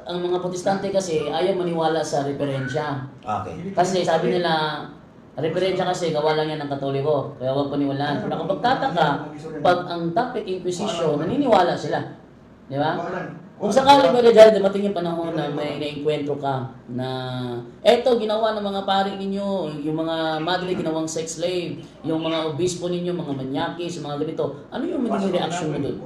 ang mga protestante kasi ayaw maniwala sa referensya. Okay. Kasi sabi nila, referensya kasi gawa lang yan ng Katoliko, kaya huwag paniwalaan. Pero kapag tataka, pag ang topic inquisition, naniniwala sila. Di ba? Kung sakali ba dyan, dumating yung panahon na may nainkwentro ka na eto, ginawa ng mga pari ninyo, yung mga madre ginawang sex slave, yung mga obispo ninyo, mga manyakis, mga ganito. Ano yung magiging reaction mo doon?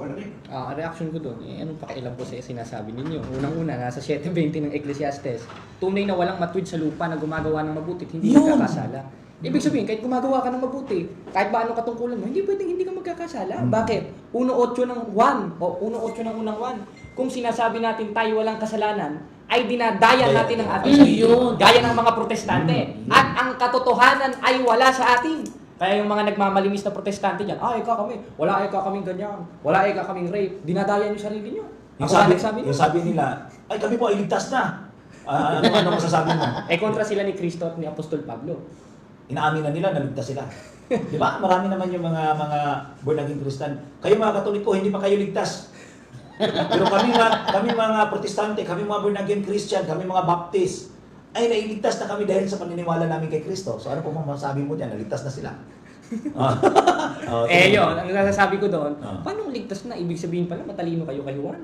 Ang reaction ko doon, anong pakialam ko sa sinasabi ninyo? Unang-una, nasa 7:20 ng Ecclesiastes, tunay na walang matuwid sa lupa na gumagawa ng mabuti, hindi nagkakasala. Ibig sabihin, kahit gumagawa ka ng mabuti, kahit ba anong katungkulan mo, hindi pwedeng hindi ka magkakasala. Bakit? 1:8 ng 1 o 1:8 ng unang 1. Kung sinasabi natin tayo walang kasalanan, ay dinadayan natin ang ating sarili. Gaya ng mga protestante. At ang katotohanan ay wala sa atin. Kaya yung mga nagmamalinis na protestante dyan, wala kaming ganyan, wala kaming rape, dinadayan yung sarili nyo. Yung sabi nila, ay kami po ay ligtas na. Ano masasabi mo? Kontra sila ni Cristo at ni Apostol Pablo. Inaamin na nila, naligtas sila. Di ba? Marami naman yung mga born again Christian. Kayo mga Katoliko, hindi pa kayo ligtas. Pero kami mga Protestante, kami mga born again Christian, kami mga Baptist, ay nailigtas na kami dahil sa paniniwala namin kay Kristo. So ano po masasabi mo diyan? Naligtas na sila. Yun, ang nasasabi ko doon, paano ligtas na? Ibig sabihin pala, matalino kayo kay Juan.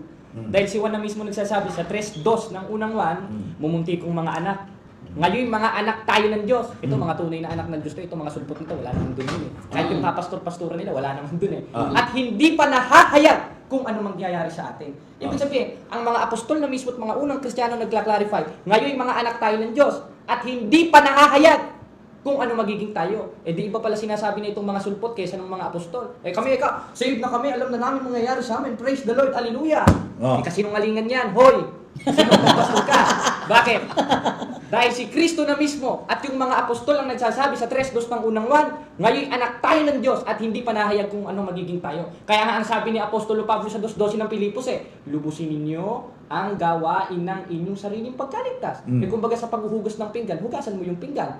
Dahil si Juan na mismo nagsasabi sa 3:2 ng unang Juan, mumunti kong mga anak. Ngayon, mga anak tayo ng Diyos. Ito, mga tunay na anak ng Diyos to, ito mga sulpot nito, wala naman doon yun eh. Kahit yung kapastor-pastura nila, wala naman doon eh. At hindi pa nahahayag kung ano mangyayari sa atin. Ibig sabihin, ang mga apostol na mismo at mga unang Kristiyano nagkla-clarify, ngayon mga anak tayo ng Diyos at hindi pa nahahayag kung ano magiging tayo. Di iba pala sinasabi na itong mga sulpot kaysa ng mga apostol. Kami, saved na kami, alam na namin mangyayari sa amin. Praise the Lord, hallelujah. Kasinungalingan yan, hoy. Sinungalingan ka. Bakit? Dahil si Kristo na mismo at yung mga apostol ang nagsasabi sa 3:2 ng unang 1, ngayon anak tayo ng Diyos at hindi pa nahayag kung ano magiging tayo. Kaya nga ang sabi ni Apostolo Pablo sa 2:12 ng Pilipos lubusin ninyo ang gawain ng inyong sariling pagkaligtas. Kumbaga sa paghuhugas ng pinggan, hugasan mo yung pinggan.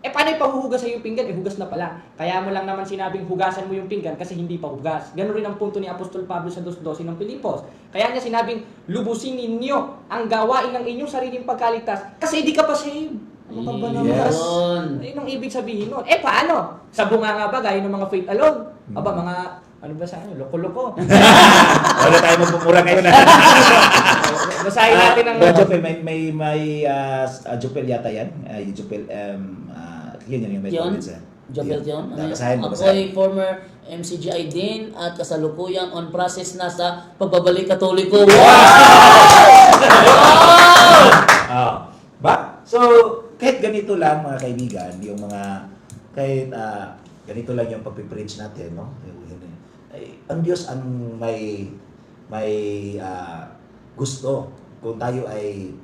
Paano ipahuhugas sa yung pinggan? Hugas na pala. Kaya mo lang naman sinabing hugasan mo yung pinggan kasi hindi pa hugas. Ganun rin ang punto ni Apostol Pablo sa 2:12 ng Pilipos. Kaya niya sinabing, lubusin ninyo ang gawain ng inyong sariling pagkaligtas kasi hindi ka pa saved. Ano ka ba naman? Yes. Ayun ang ibig sabihin nun. Paano? Sa bunga nga ba, gaya ng mga faith alone? Mga, ano ba sa ano? Loko-loko. Wala tayo magmumura ngayon. Basahin natin ang... Jopel, may Jopel yata yan. Jopel, yun yung may comments. Jopel Tion. Basahin mo. Ako ay former MCGI din at kasalukuyang on process na sa pagbabalik Katoliko. Wow! Ba? So, kahit ganito lang mga kaibigan, yung mga, kahit ganito lang yung pag-preach natin, no? Ang Diyos ang may gusto kung tayo ay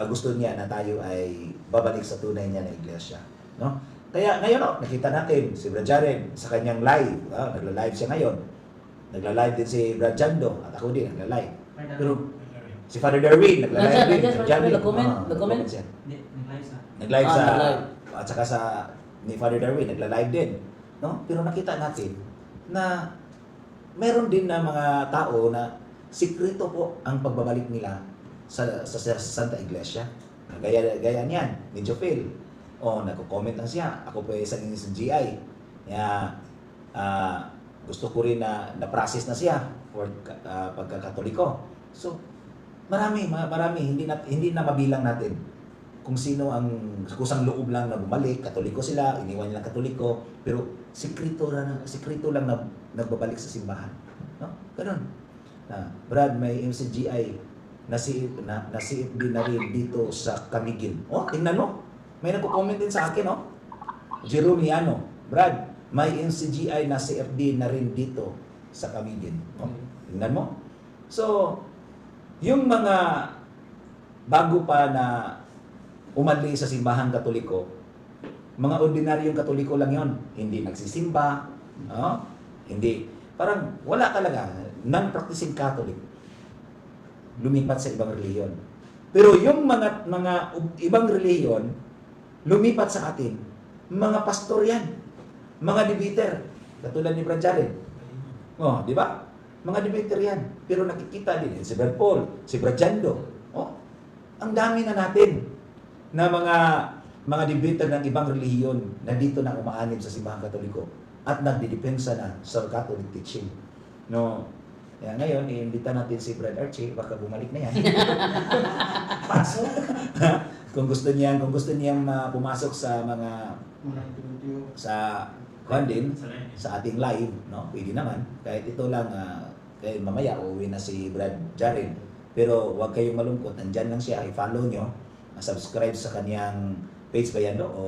gusto niya na tayo ay babalik sa tunay niya na iglesia, no? Kaya ngayon nakita natin si Brad Jared sa kanyang live, nagla-live siya ngayon. Nagla-live din si Brad Jando at ako din nagla-live. Pero si Father Darwin nagla-live din. Nag-comment Hindi, nag-live sa. Nag-live sa at saka sa ni Father Darwin nagla-live din, no? Pero nakita natin na meron din na mga tao na sikreto po ang pagbabalik nila sa Santa Iglesia. Gaya niyan, ni Jopel. Nagko-comment lang siya. Ako po ay isang GI. Kaya gusto ko rin na na-process na siya for pagkakatoliko. So, marami hindi na mabilang natin kung sino ang kusang loob lang na bumalik, Katoliko sila, iniwan nilang Katoliko, pero sikreto lang na nagbabalik sa simbahan. No? Ganun. Brad, may MCGI na CFD na rin dito sa Camiguin. Tingnan mo. May nagko-comment din sa akin, Jerome Liano. Brad, may MCGI na CFD na rin dito sa Camiguin. Tingnan mo. So, yung mga bago pa na umanli sa simbahang Katoliko, mga ordinaryong Katoliko lang yon, hindi nagsisimba, no? Hindi, parang wala talaga, non-practicing Catholic, lumipat sa ibang reliyon. Pero yung mga ibang reliyon, lumipat sa atin, mga pastor yan, mga debater, katulad ni Brad Jared. Oh, di ba? Mga debater yan. Pero nakikita din si Brad Paul, si Brad Jando. Oh, ang dami na natin na mga debater ng ibang relihiyon na dito na umaanib sa simbahang Katoliko at nagdidepensa na sa Catholic teaching. No. Kaya ngayon, iimbita natin si Brad Archie, baka bumalik na yan. Pasok. kung gusto niyang pumasok sa mga sa din sa ating live, no? Pwede naman. Kahit ito lang kahit mamaya uuwi na si Brad Jared. Pero huwag kayong malungkot, nandyan lang siya, i-follow nyo, subscribe sa kaniyang page ba yan, no? O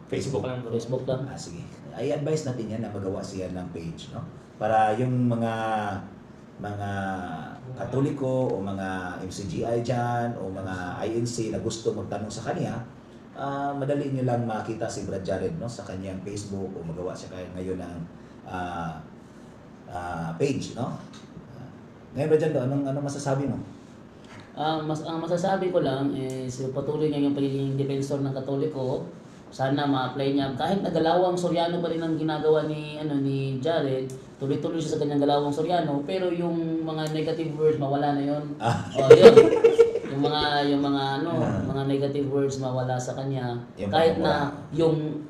Facebook? Facebook lang. Sige. I-advise natin yan na magawa siya ng page, no? Para yung mga Katoliko o mga MCGI dyan o mga INC na gusto magtanong sa kanya, madali nyo lang makita si Brad Jared, no? Sa kanyang Facebook o magawa siya kaya ngayon ng page, no? Ngayon, Brad Jared, anong masasabi mo? Ang masasabi ko lang is patuloy niya yung pagiging defensor ng Katoliko. Sana ma-apply niya. Kahit nagalawang Soriano pa rin ang ginagawa ni Jared, tuloy-tuloy siya sa kanyang galawang Soriano, pero yung mga negative words mawala na yon. Yun. Yung mga negative words mawala sa kanya. Kahit na yung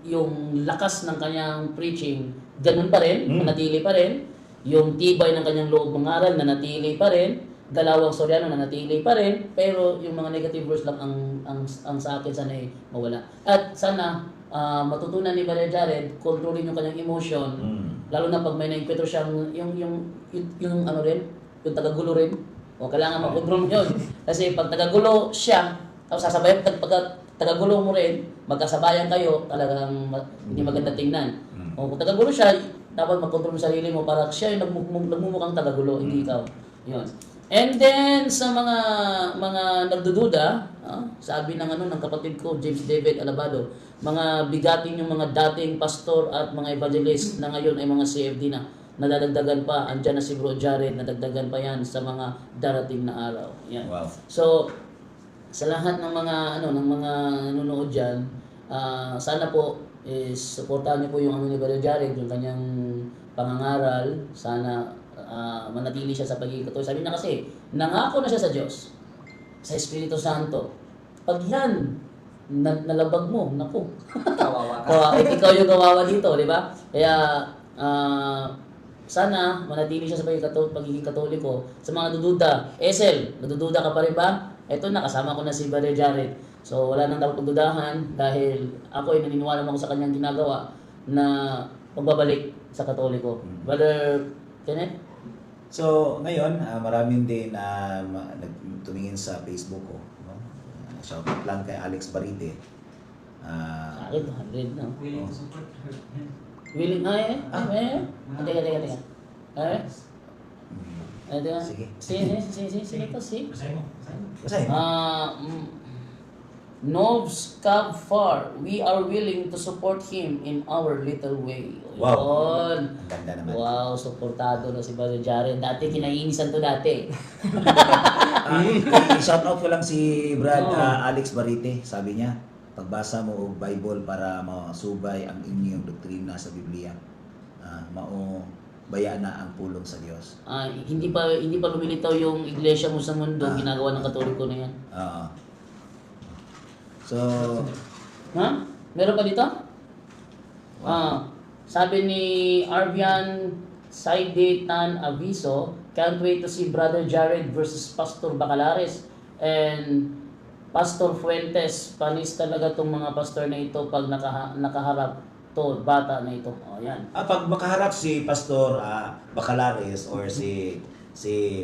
lakas ng kanyang preaching, ganun pa rin, manatili pa rin. Yung tibay ng kanyang loob mangaral, nanatili pa rin. Galawang Soriano na natili pa rin, pero yung mga negative words lang ang sa akin sana mawala. At sana matutunan ni Brother Jared kontrolin yung kanyang emotion, lalo na pag may na-encounter siyang yung tagagulo rin. O kailangan makontrol mo yun. Kasi pag tagagulo siya, tapos sasabayan pag tagagulo mo rin, magkasabayan kayo, talagang hindi maganda tingnan. O kung tagagulo siya, dapat makontrol mo sarili mo para siya yung nagmumukhang tagagulo, hindi ikaw. Yun. And then sa mga nagdududa, sabi ng kapatid ko James David Alabado, mga bigatin yung mga dating pastor at mga evangelist na ngayon ay mga CFD na. Nadadagdagan pa, andyan na si Bro Jared, nadagdagan pa yan sa mga darating na araw. Yan. Wow. So sa lahat ng mga nanonood diyan, sana po suportahan niyo po yung ni Brother Jared, yung kanyang pangangaral. Sana manatili siya sa pagiging Katoliko. Sabi na kasi, nangako na siya sa Diyos, sa Espiritu Santo. Pag yan, nalabag mo, naku. Kawawa ka. Ikaw yung kawawa dito, di ba? Kaya, sana manatili siya sa pagiging Katoliko. Sa mga nadududa, nadududa ka pa rin ba? Eto na, kasama ko na si Brother Jared. So, wala nang dapat pagdudahan dahil ako ay naniniwala ako sa kanyang ginagawa na pagbabalik sa Katoliko. Brother Kenneth? So, ngayon, maraming din tumingin sa Facebook ko. No? Shoutout lang kay Alex Barite. Sa akin, 100 na. Willing to support her. Willing na Teka. Sige. Sige to, see. Basahin mo. Basahin mo. Novs Cab Far, we are willing to support him in our little way. Wow. Yun. Ang ganda naman. Wow, suportado na si Brother Jared. Dati kinainisan to dati. Shoutout ko lang si Brad Oh. Alex Barite. Sabi niya, pagbasa mo og Bible para masubay ang inyong doktrina sa Biblia. Baya na ang pulong sa Diyos. Hindi pa lumilitaw yung iglesia mo sa mundo, ginagawa ng Katoliko na yan. So, Meron pa dito? Sabi ni Arvian Saidetan Aviso, can't wait to see Brother Jared versus Pastor Bacalares and Pastor Fuentes. Panis talaga tong mga pastor na ito pag nakaharap to bata na ito. Yan. pag makaharap si Pastor Bacalares or si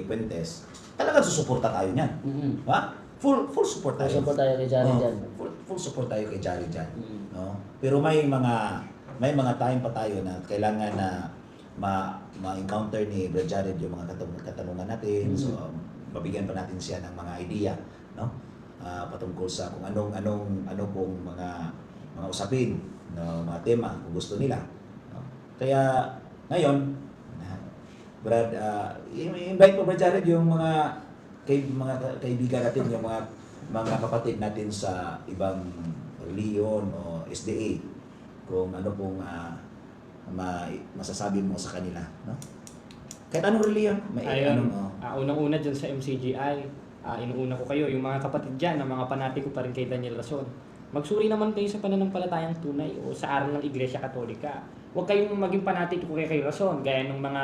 Fuentes, talagang susuporta tayo niyan. Ha? Full support tayo. Full support tayo kay Jared dyan. Full support tayo kay Jared dyan. No? Pero may mga time pa tayo na kailangan na ma-encounter ni Brad Jared yung mga katanungan natin. So, mabigyan pa natin siya ng mga idea. No? patungkol sa kung ano pong mga usapin, no, mga tema kung gusto nila. No? Kaya ngayon, Brad, invite mo Brad Jared yung mga kaibigan natin, yung mga kapatid natin sa ibang reliyon o SDA, kung ano pong masasabi mo sa kanila, no? Kahit anong reliyon, Ayun, anong unang-una dyan sa MCGI, inuuna ko kayo, yung mga kapatid dyan, na mga panatiko pa rin kay Daniel Rason. Magsuri naman kayo sa pananampalatayang tunay o sa aral ng Iglesia Katolika. Huwag kayong maging panatiko kay Rason, gaya ng mga,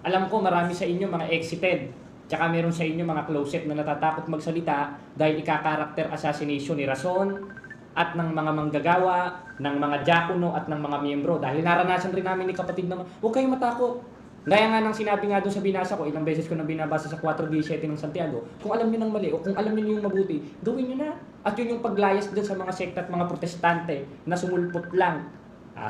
alam ko marami sa inyo mga exited, tsaka meron sa inyo mga closet na natatakot magsalita dahil ika-character assassination ni Rason at ng mga manggagawa, ng mga diakono at ng mga miyembro. Dahil naranasan rin namin ni kapatid na, huwag kayong matakot. Gaya nga ng sinabi nga doon sa binasa ko, ilang beses ko nang binabasa sa 4:17 ng Santiago, kung alam niyo ng mali o kung alam niyo yung mabuti, gawin niyo na. At yun yung paglayas din sa mga sekta at mga protestante na sumulpot lang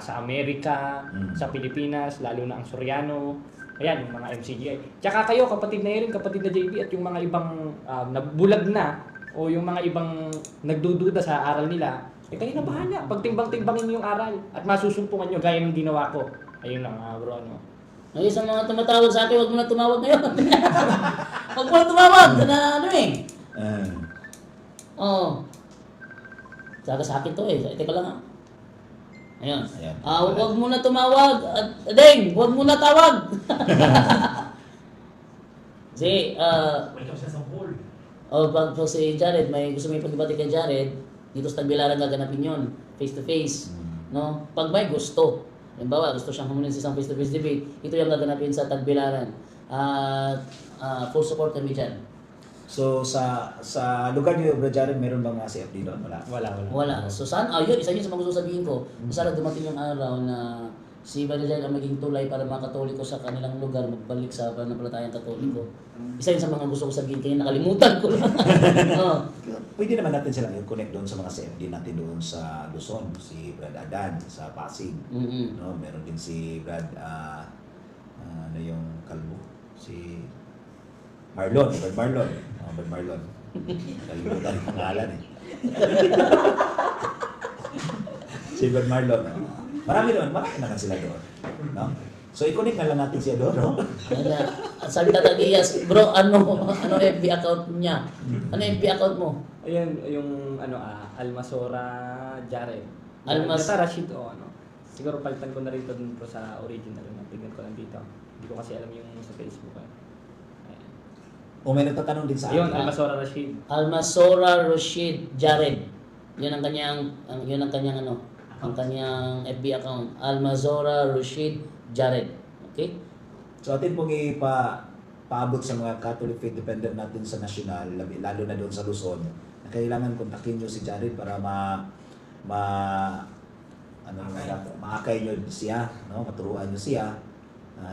sa Amerika, sa Pilipinas, lalo na ang Soriano, ayan, yung mga MCGI. Tsaka kayo, kapatid na Erin, kapatid na JB, at yung mga ibang nabulag na, o yung mga ibang nagdududa sa aral nila, kayo na bahala. Pagtimbang-timbangin niyo yung aral at masusumpungan niyo gaya ng ginawa ko. Ayun lang, bro, ano. Ngayon sa mga tumatawag sa akin, huwag mo na tumawag ngayon. Huwag mo na tumawag. Na ano eh. Oo. Saka sa akin to eh. Teka lang ah. Ayun. Ayan. Huwag mo na tumawag. Deng, huwag mo na tawag. Kasi, Welcome sa pool. pag si Jared, may gusto may pagbati kay Jared, dito sa Tagbilaran gaganapin yun. Face to face. No? Pag may gusto. Halimbawa, gusto siyang hamunin sa isang face-to-face debate, ito yung gaganapin sa Tagbilaran. Full support kami dyan. So sa lugar niyo, Brad Jared, meron bang mga CFD doon? Wala. Wala. So sana, yun, isa yun sa mga gusto sabihin ko. Sana dumating yung araw na si Brad Jared ang maging tulay para mga Katoliko sa kanilang lugar magbalik sa pananampalatayang Katoliko. Isa yun sa mga gusto ko sabihin, kaya nakalimutan ko lang. Pwede naman natin silang i-connect doon sa mga CFD natin doon sa Luzon, si Brad Adan sa Pasig. No, meron din si Brad ano yung kalbo, si Brad Marlon. Brad Marlon. Kalimutan yung pangalan eh. Si Brad Marlon. Marami naman sila doon. No? So i-connect na lang natin siya doon, no? At sabi Tatagiyas, bro, ano FB account niya? Ano FB account mo? Ayan, yung Almasora Jared. Almas- Basta Rashid o ano. Siguro palitan ko na rin ito dun po sa original. Tignan ko lang dito. Hindi ko kasi alam yung sa Facebook. Ayan. O may nagtatanong din sa Ayun, akin. Almasora Rashid. Almasora Rashid Jared. Yun ang kanyang ang kanyang FB account. Almasora Rashid Jared. Okay? So atin pong paabot sa mga Catholic Faith Dependent natin sa national, lalo na doon sa Luzon, na kailangan kontakin nyo si Jared para maakay nyo siya, no? Maturuan nyo siya,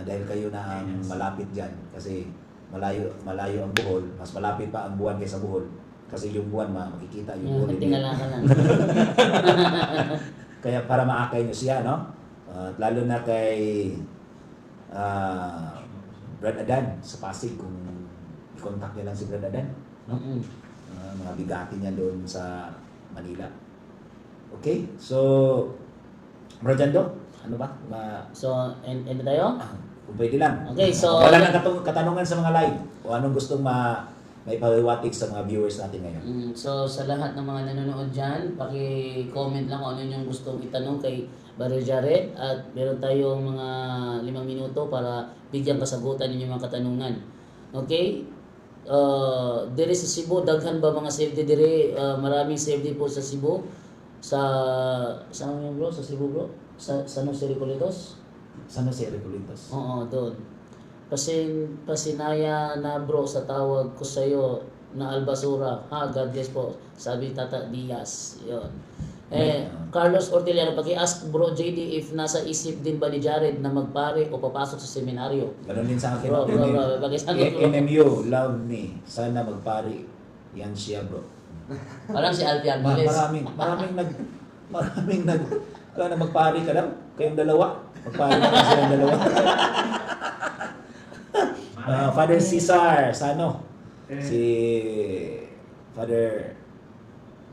dahil kayo na ang malapit dyan. Kasi malayo ang Bohol, mas malapit pa ang buwan kaysa Bohol. Kasi yung buwan makikita yung Bohol. Tingala ka lang. Kaya para maakay nyo siya, no? At lalo na kay Brad Adan sa Pasig, kung i-contact niya lang si Brad Adan, no? Mga bigati niya doon sa Manila. Okay? So, Brad Jando, ano ba? So, end na tayo? Kung pwede lang. Okay, so- Wala nang katanungan sa mga live o anong gustong may pawiwatig sa mga viewers natin ngayon. So, sa lahat ng mga nanonood dyan, paki-comment lang kung ano yung gustong itanong kay Brother Jared, at meron tayong mga 5 minuto para bigyan kasagutan ninyo mga katanungan. Okay? Dire sa Cebu, daghan ba mga safety dire? Maraming safety po sa Cebu. Saan mo yun bro? Sa Cebu bro? Sa San Jose Recoletos? Sana si Recolitos. Oo, doon. Pasinaya na bro sa tawag ko sa'yo na Albasura. God bless po. Sabi Tata Diaz. Yun. Carlos Orteliano, paki-ask bro JD if nasa isip din ba ni Jared na magpare o papasok sa seminaryo? Ganun din sa akin. Bro, pakisagot bro. MMU, love me. Sana magpari. Yan siya, bro. Parang si Alfie Armiles. Maraming na magpari ka daw. Kayong dalawa. Magpari ka lang silang dalawa. Father Cesar Sano. Si Father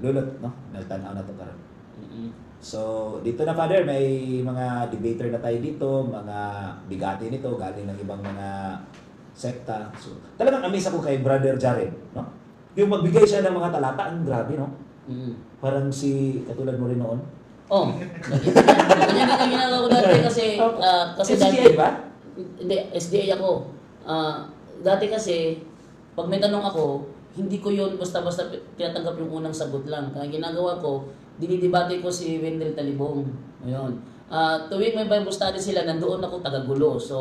lulot, no? Nagtanaw na to karon. Mm-mm. So, dito na Father, may mga debater na tayo dito, mga bigati nito, galing ng ibang mga sekta. So, talagang amaze ako kay Brother Jared, no? Yung magbigay siya ng mga talata, ang grabe, no? Mm-mm. Parang katulad mo rin noon. Oh, ganyan din ang ginagawa ko dati kasi SDA ba? Hindi, SDA ako. Dati kasi, pag may tanong ako, hindi ko yun basta-basta tinatanggap yung unang sagot lang. Kaya ginagawa ko, dinidebate ko si Wendell Talibong. Ayun. Tuwing may Bible study sila, nandoon ako tagagulo. So,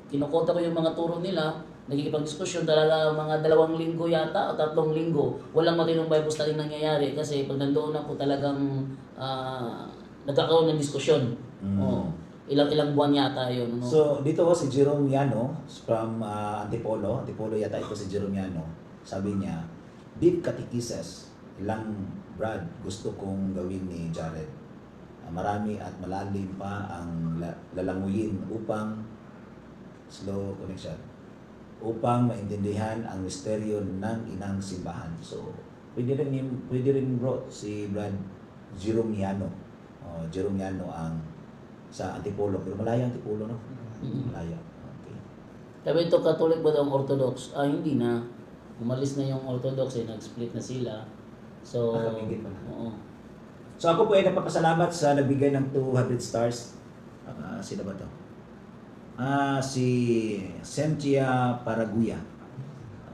kinukota ko yung mga turo nila, nagkikipag-diskusyon talaga mga 2 linggo yata o 3 linggo. Walang matinong Bible study nangyayari kasi pag nandoon ako talagang nagkakaroon ng diskusyon. Oh, ilang buwan yata yun. No? So, dito si Jerome Yano from Antipolo. Antipolo yata ito si Jerome Yano. Sabi niya, deep catechesis, ilang Brad gusto kong gawin ni Jared. Marami at malalim pa ang lalanguyin upang slow connection. Upang maintindihan ang misteryo ng inang simbahan. So, pwede rin bro si Brad Jerome Yano. Jerome Yano ang sa Antipolo. Pero malayo Antipolo, no? Malayo. Okay. Sabi ito, Catholic ba daw ang Orthodox? Hindi na. Umalis na yung Orthodox nag-split na sila. So, Kamingit pa na. oo. So ako po ay nagpapasalamat sa nagbigay ng 200 stars. Sino ba to? Si Cynthia Paraguya.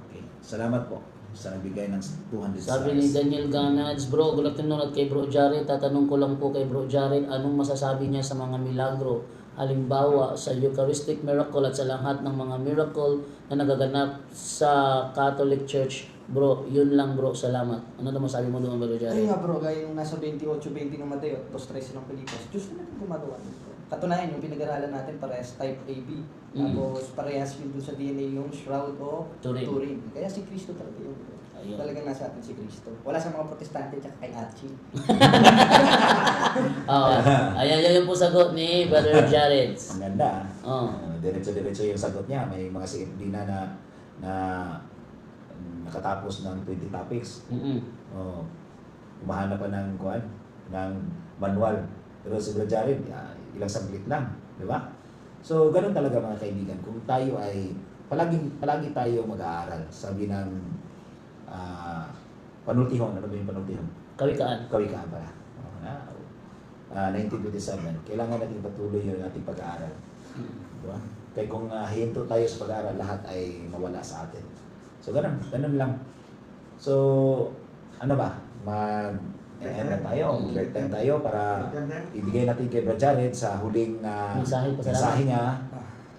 Okay. Salamat po sa nagbigay ng 200 Sabi ni stars. Daniel Ganads, bro, good afternoon at kay Bro Jared. Tatanong ko lang po kay Bro Jared, anong masasabi niya sa mga milagro? Halimbawa, sa Eucharistic miracle at sa lahat ng mga miracle na nagaganap sa Catholic Church. Bro, yun lang bro, salamat. Ano naman sabi mo doon, Bro Jared? Ayun nga bro, gaya yung nasa 28-20 ng Mateo, 2-13 ng Pilipos. Diyos na natin gumagawa nito. Katunayan, yung pinag-aralan natin parehas type AB. Tapos parehas yun dun sa DNA yung shroud o Turin. Kaya si Kristo talaga yun. Ayun. Talagang nasa atin si Kristo. Wala sa mga protestante tsaka kay Archie. Ayan yun po sagot ni Brother Jared. Ang ganda. Oh. Diretso-diretso yung sagot niya. May mga CFD na nakatapos ng 20 topics. Kumahanap pa ng manual. Pero si Brother Jared, ilang saglit lang, di ba? So, ganun talaga mga kaibigan. Kung tayo ay palagi tayo mag-aaral. Sabi ng panultihon, ano ba yung panultihon? Kawikaan. Kawikaan pala. 1927. Kailangan natin patuloy yung ating pag-aaral. Di ba? Kaya kung hinto tayo sa pag-aaral, lahat ay mawala sa atin. So, ganun lang. So, ano ba? Mag-end na tayo, mag-time tayo para ibigay natin kay Brad Jared sa huling mensahe niya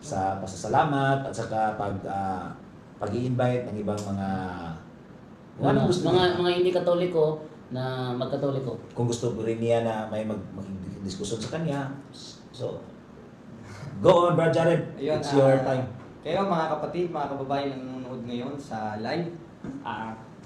sa pasasalamat at saka pag-i-invite ng ibang mga mga hindi Katoliko na magkatoliko. Kung gusto rin niya na may mag-diskusyon sa kanya. So, go on, Brad Jared. Ayun, It's your time. Kayo mga kapatid, mga kababayan na nanonood ngayon sa live,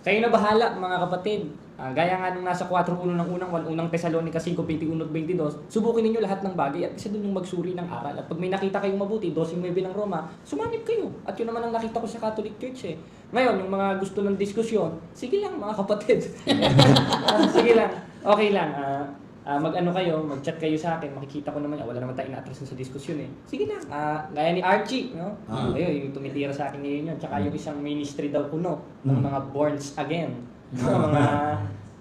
kayo na bahala mga kapatid. Gaya nga nung nasa 4.1 ng unang Thessalonica 5:21-22, subukin ninyo lahat ng bagay at isa dun yung magsuri ng aral. At pag may nakita kayong mabuti, 12.9 ng Roma, sumanib kayo. At yun naman ang nakita ko sa Catholic Church eh. Ngayon, yung mga gusto ng diskusyon, sige lang mga kapatid. Sige lang, okay lang. Mag-ano kayo, mag-chat kayo sa akin, makikita ko naman, wala naman tayong inatrasan sa diskusyon eh. Sige lang, gaya ni Archie, no? Ayun, yung tumitira sa akin ngayon yun. Tsaka yung isang ministry daw kuno, ng mga borns again. Mga,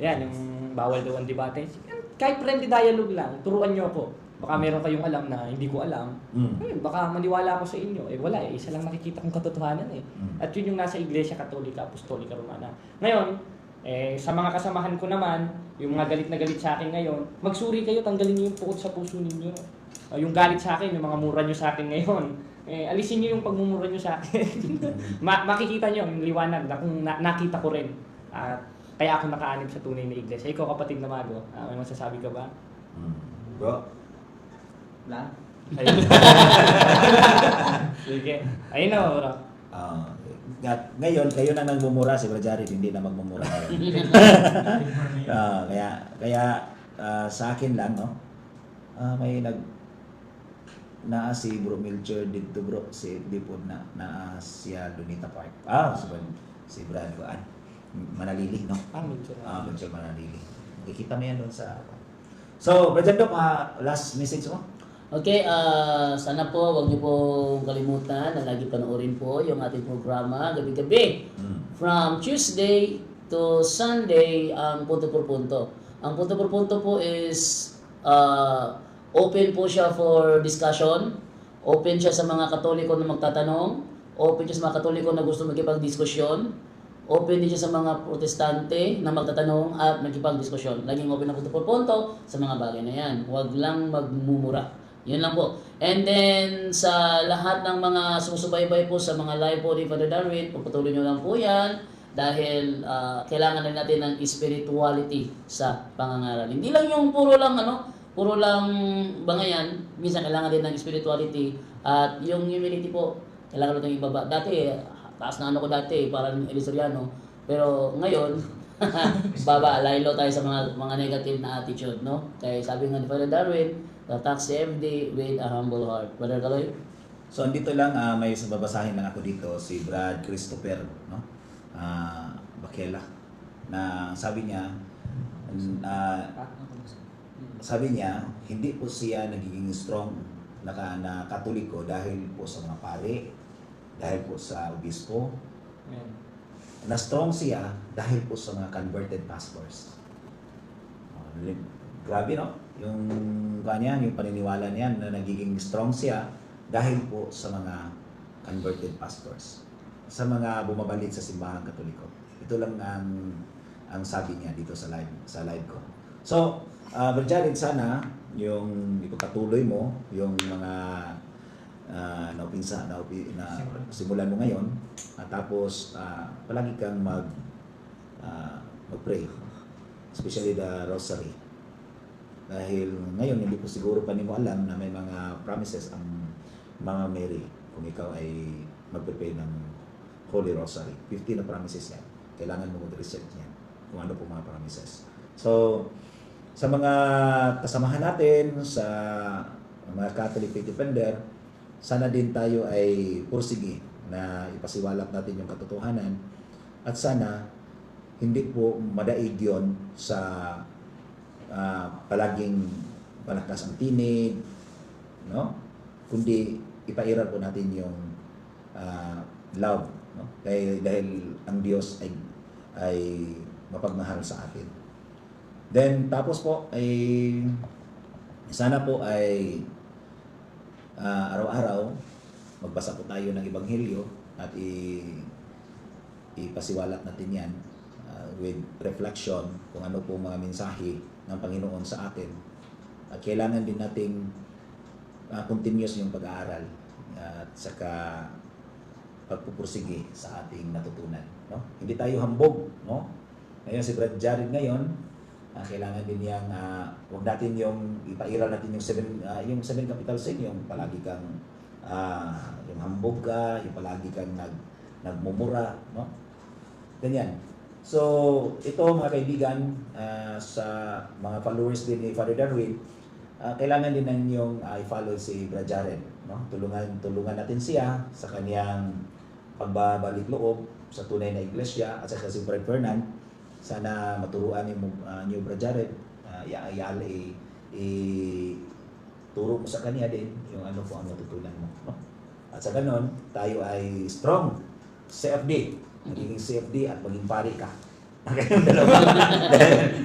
yan, yung bawal daw ang debate. Kahit friendly dialogue lang, turuan nyo ako. Baka meron kayong alam na hindi ko alam. Ayun, baka maniwala ako sa inyo. Eh wala eh, isa lang nakikita kong katotohanan eh. At yun yung nasa Iglesia Katolika, Apostolika Romana. Ngayon, sa mga kasamahan ko naman, yung mga galit na galit sa akin ngayon, magsuri kayo, tanggalin niyo yung pukot sa puso ninyo. Yung galit sa akin, yung mga mura nyo sa akin ngayon, alisin niyo yung pagmumura nyo sa akin. Makikita nyo yung liwanag na kung nakita ko rin. Kaya ako nakaanib sa tunay na iglesia. Ikaw kapatid na mago, may masasabi ka ba? Bro? Wala? Sige. Ayun na bro. Ngayon, kayo na nagmumura, si Brad Jared hindi na magmumura. Kaya sa akin lang, no? May si Bro Milcher dito bro, si Dipod na siya Lunita Park. Si Brad Juan. Manalili, no? Medyo. Virtual Manalili. Makikita mo yan doon sa... So, Brother Doc, last message mo? Okay, sana po wag niyo po kalimutan na lagi panoorin po yung ating programa gabi-gabi. From Tuesday to Sunday, ang punto por punto. Ang punto por punto po is open po siya for discussion. Open siya sa mga Katoliko na magtatanong. Open siya sa mga Katoliko na gusto magkipagdiskusyon. Open din siya sa mga Protestante na magtatanong at magkipagdiskusyon. Laging open na punto por punto sa mga bagay na yan. Huwag lang magmumura. Yun lang po. And then, sa lahat ng mga sumusubaybay po sa mga live po ni Father Darwin, pagpatuloy nyo lang po yan dahil kailangan na natin ng spirituality sa pangangaral. Hindi lang yung puro lang bangayan, minsan kailangan din ng spirituality at yung humility po, kailangan natin ibaba. Dati, taas na ko dati, parang Elisoriano. Pero ngayon, laylo tayo sa mga negative na attitude, no? Kaya sabi nga ni Father Darwin, tax every day with a humble heart. Brother Kaloy? So, andito lang, may babasahin lang ako dito, si Brad Christopher, no? Bakela, na sabi niya, hindi po siya nagiging strong na Katoliko dahil po sa mga pare, dahil po sa obispo. Na strong siya dahil po sa mga converted pastors. Grabe, no? Yung paniniwala niya na nagiging strong siya dahil po sa mga converted pastors, sa mga bumabalik sa simbahang Katoliko. Ito lang ang sabi niya dito sa live ko. So, Brother Jared, sana yung ipagpatuloy mo yung mga simulan mo ngayon, at tapos palagi kang mag-pray, especially the rosary. Dahil ngayon, hindi po siguro pa mo alam na may mga promises ang Mama Mary kung ikaw ay mag-prepare ng Holy Rosary. 50 na promises yan. Kailangan mo mag-research yan kung ano po mga promises. So, sa mga kasamahan natin, sa mga Catholic Faith Defender, sana din tayo ay pursige na ipasiwalat natin yung katotohanan at sana hindi po madaig yun sa palaging malakas ang tinig, no? Kundi ipairal po natin yung love, no? Dahil ang Diyos ay mapagmahal sa atin. Then tapos po ay sana po ay araw-araw magbasa po tayo ng Ebanghelyo at ipasiwalat natin yan with reflection kung ano po mga mensahe ng Panginoon sa atin. At kailangan din nating continuous yung pag-aaral at saka pagpupursige sa ating natutunan, no? Hindi tayo hambog, no? Ngayon si Brad Jared ngayon, kailangan din yang wag natin yung ipairal natin yung seven capital sin, yung palagi kang yung hambog ka, yung palagi kang nagmumura, no? Ganyan. So, ito mga kaibigan, sa mga followers din ni Father Darwin, kailangan din ninyong i-follow si Brad Jared, no? Tulungan natin siya sa kaniyang pagbabalik loob sa tunay na iglesia at sa si Brad Fernand. Sana maturuan niyo Brad Jared, turo mo sa kanya din yung ano po ang matutunan mo, no? At sa ganon, tayo ay strong CFD. Magiging CFD at maging pari ka. Kayong dalawa.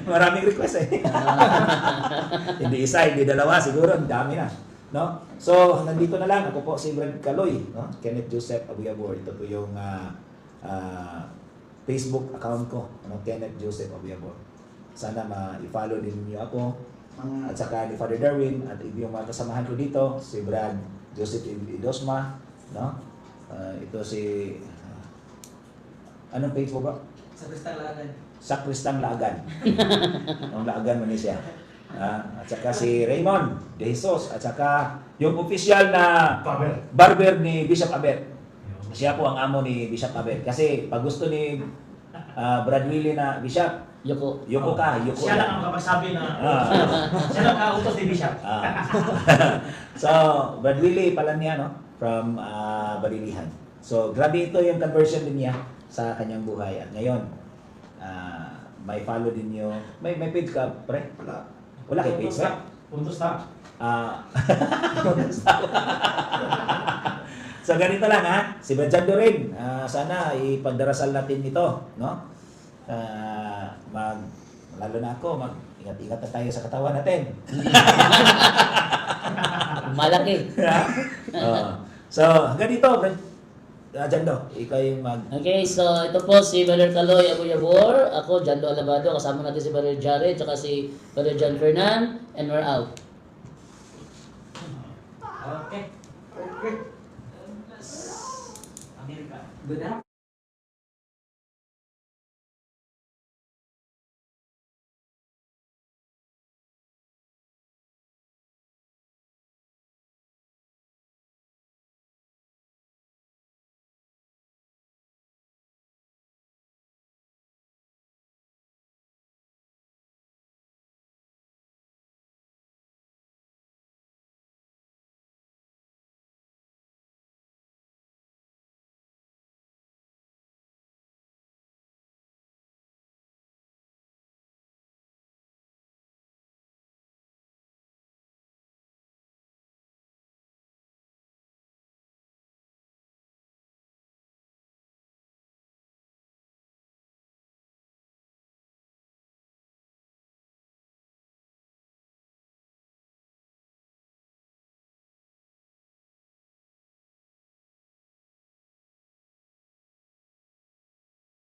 Maraming request eh. Hindi isa, hindi dalawa. Siguro, ang dami na. No? So, hanggang dito na lang. Ako po si Brad Kaloy. No? Kenneth Joseph Abuyabor. Ito po yung Facebook account ko. No? Kenneth Joseph Abuyabor. Sana ma-follow din niyo ako. At saka ni Father Darwin. At yung mga kasamahan ko dito. Si Brad Joseph Idosma. No? Ito si... anong page mo ba? Sakristang Laagan. Sakristang Laagan. Ang Laagan mo ni siya. At saka si Raymond De Jesus. At saka yung official na barber ni Bishop Abet. Siya po ang amo ni Bishop Abet. Kasi pag gusto ni Brad Willie na Bishop, Yoko ka. Siya lang ang kapagsabi na siya lang kautos ni Bishop. So, Brad Willie pala niya, no? From Balilihan. So, grabe ito yung conversion din niya sa kanyang buhay. At ngayon, may follow din nyo. May page ka, pre? Wala kay page, pre? Puntos na. So ganito lang ha, si Brajando rin, sana ipagdarasal natin ito, no? Lalo na ako, ingat-ingat na tayo sa katawan natin. Malaki. So hanggang dito, Brajando, ikaw yung Okay, so ito po si Brother Kaloy Abuyabor, ako Jando Alabado, kasama natin si Brother Jared, tsaka si Brother John Fernan, and we're out. Okay. Amerika. Good na.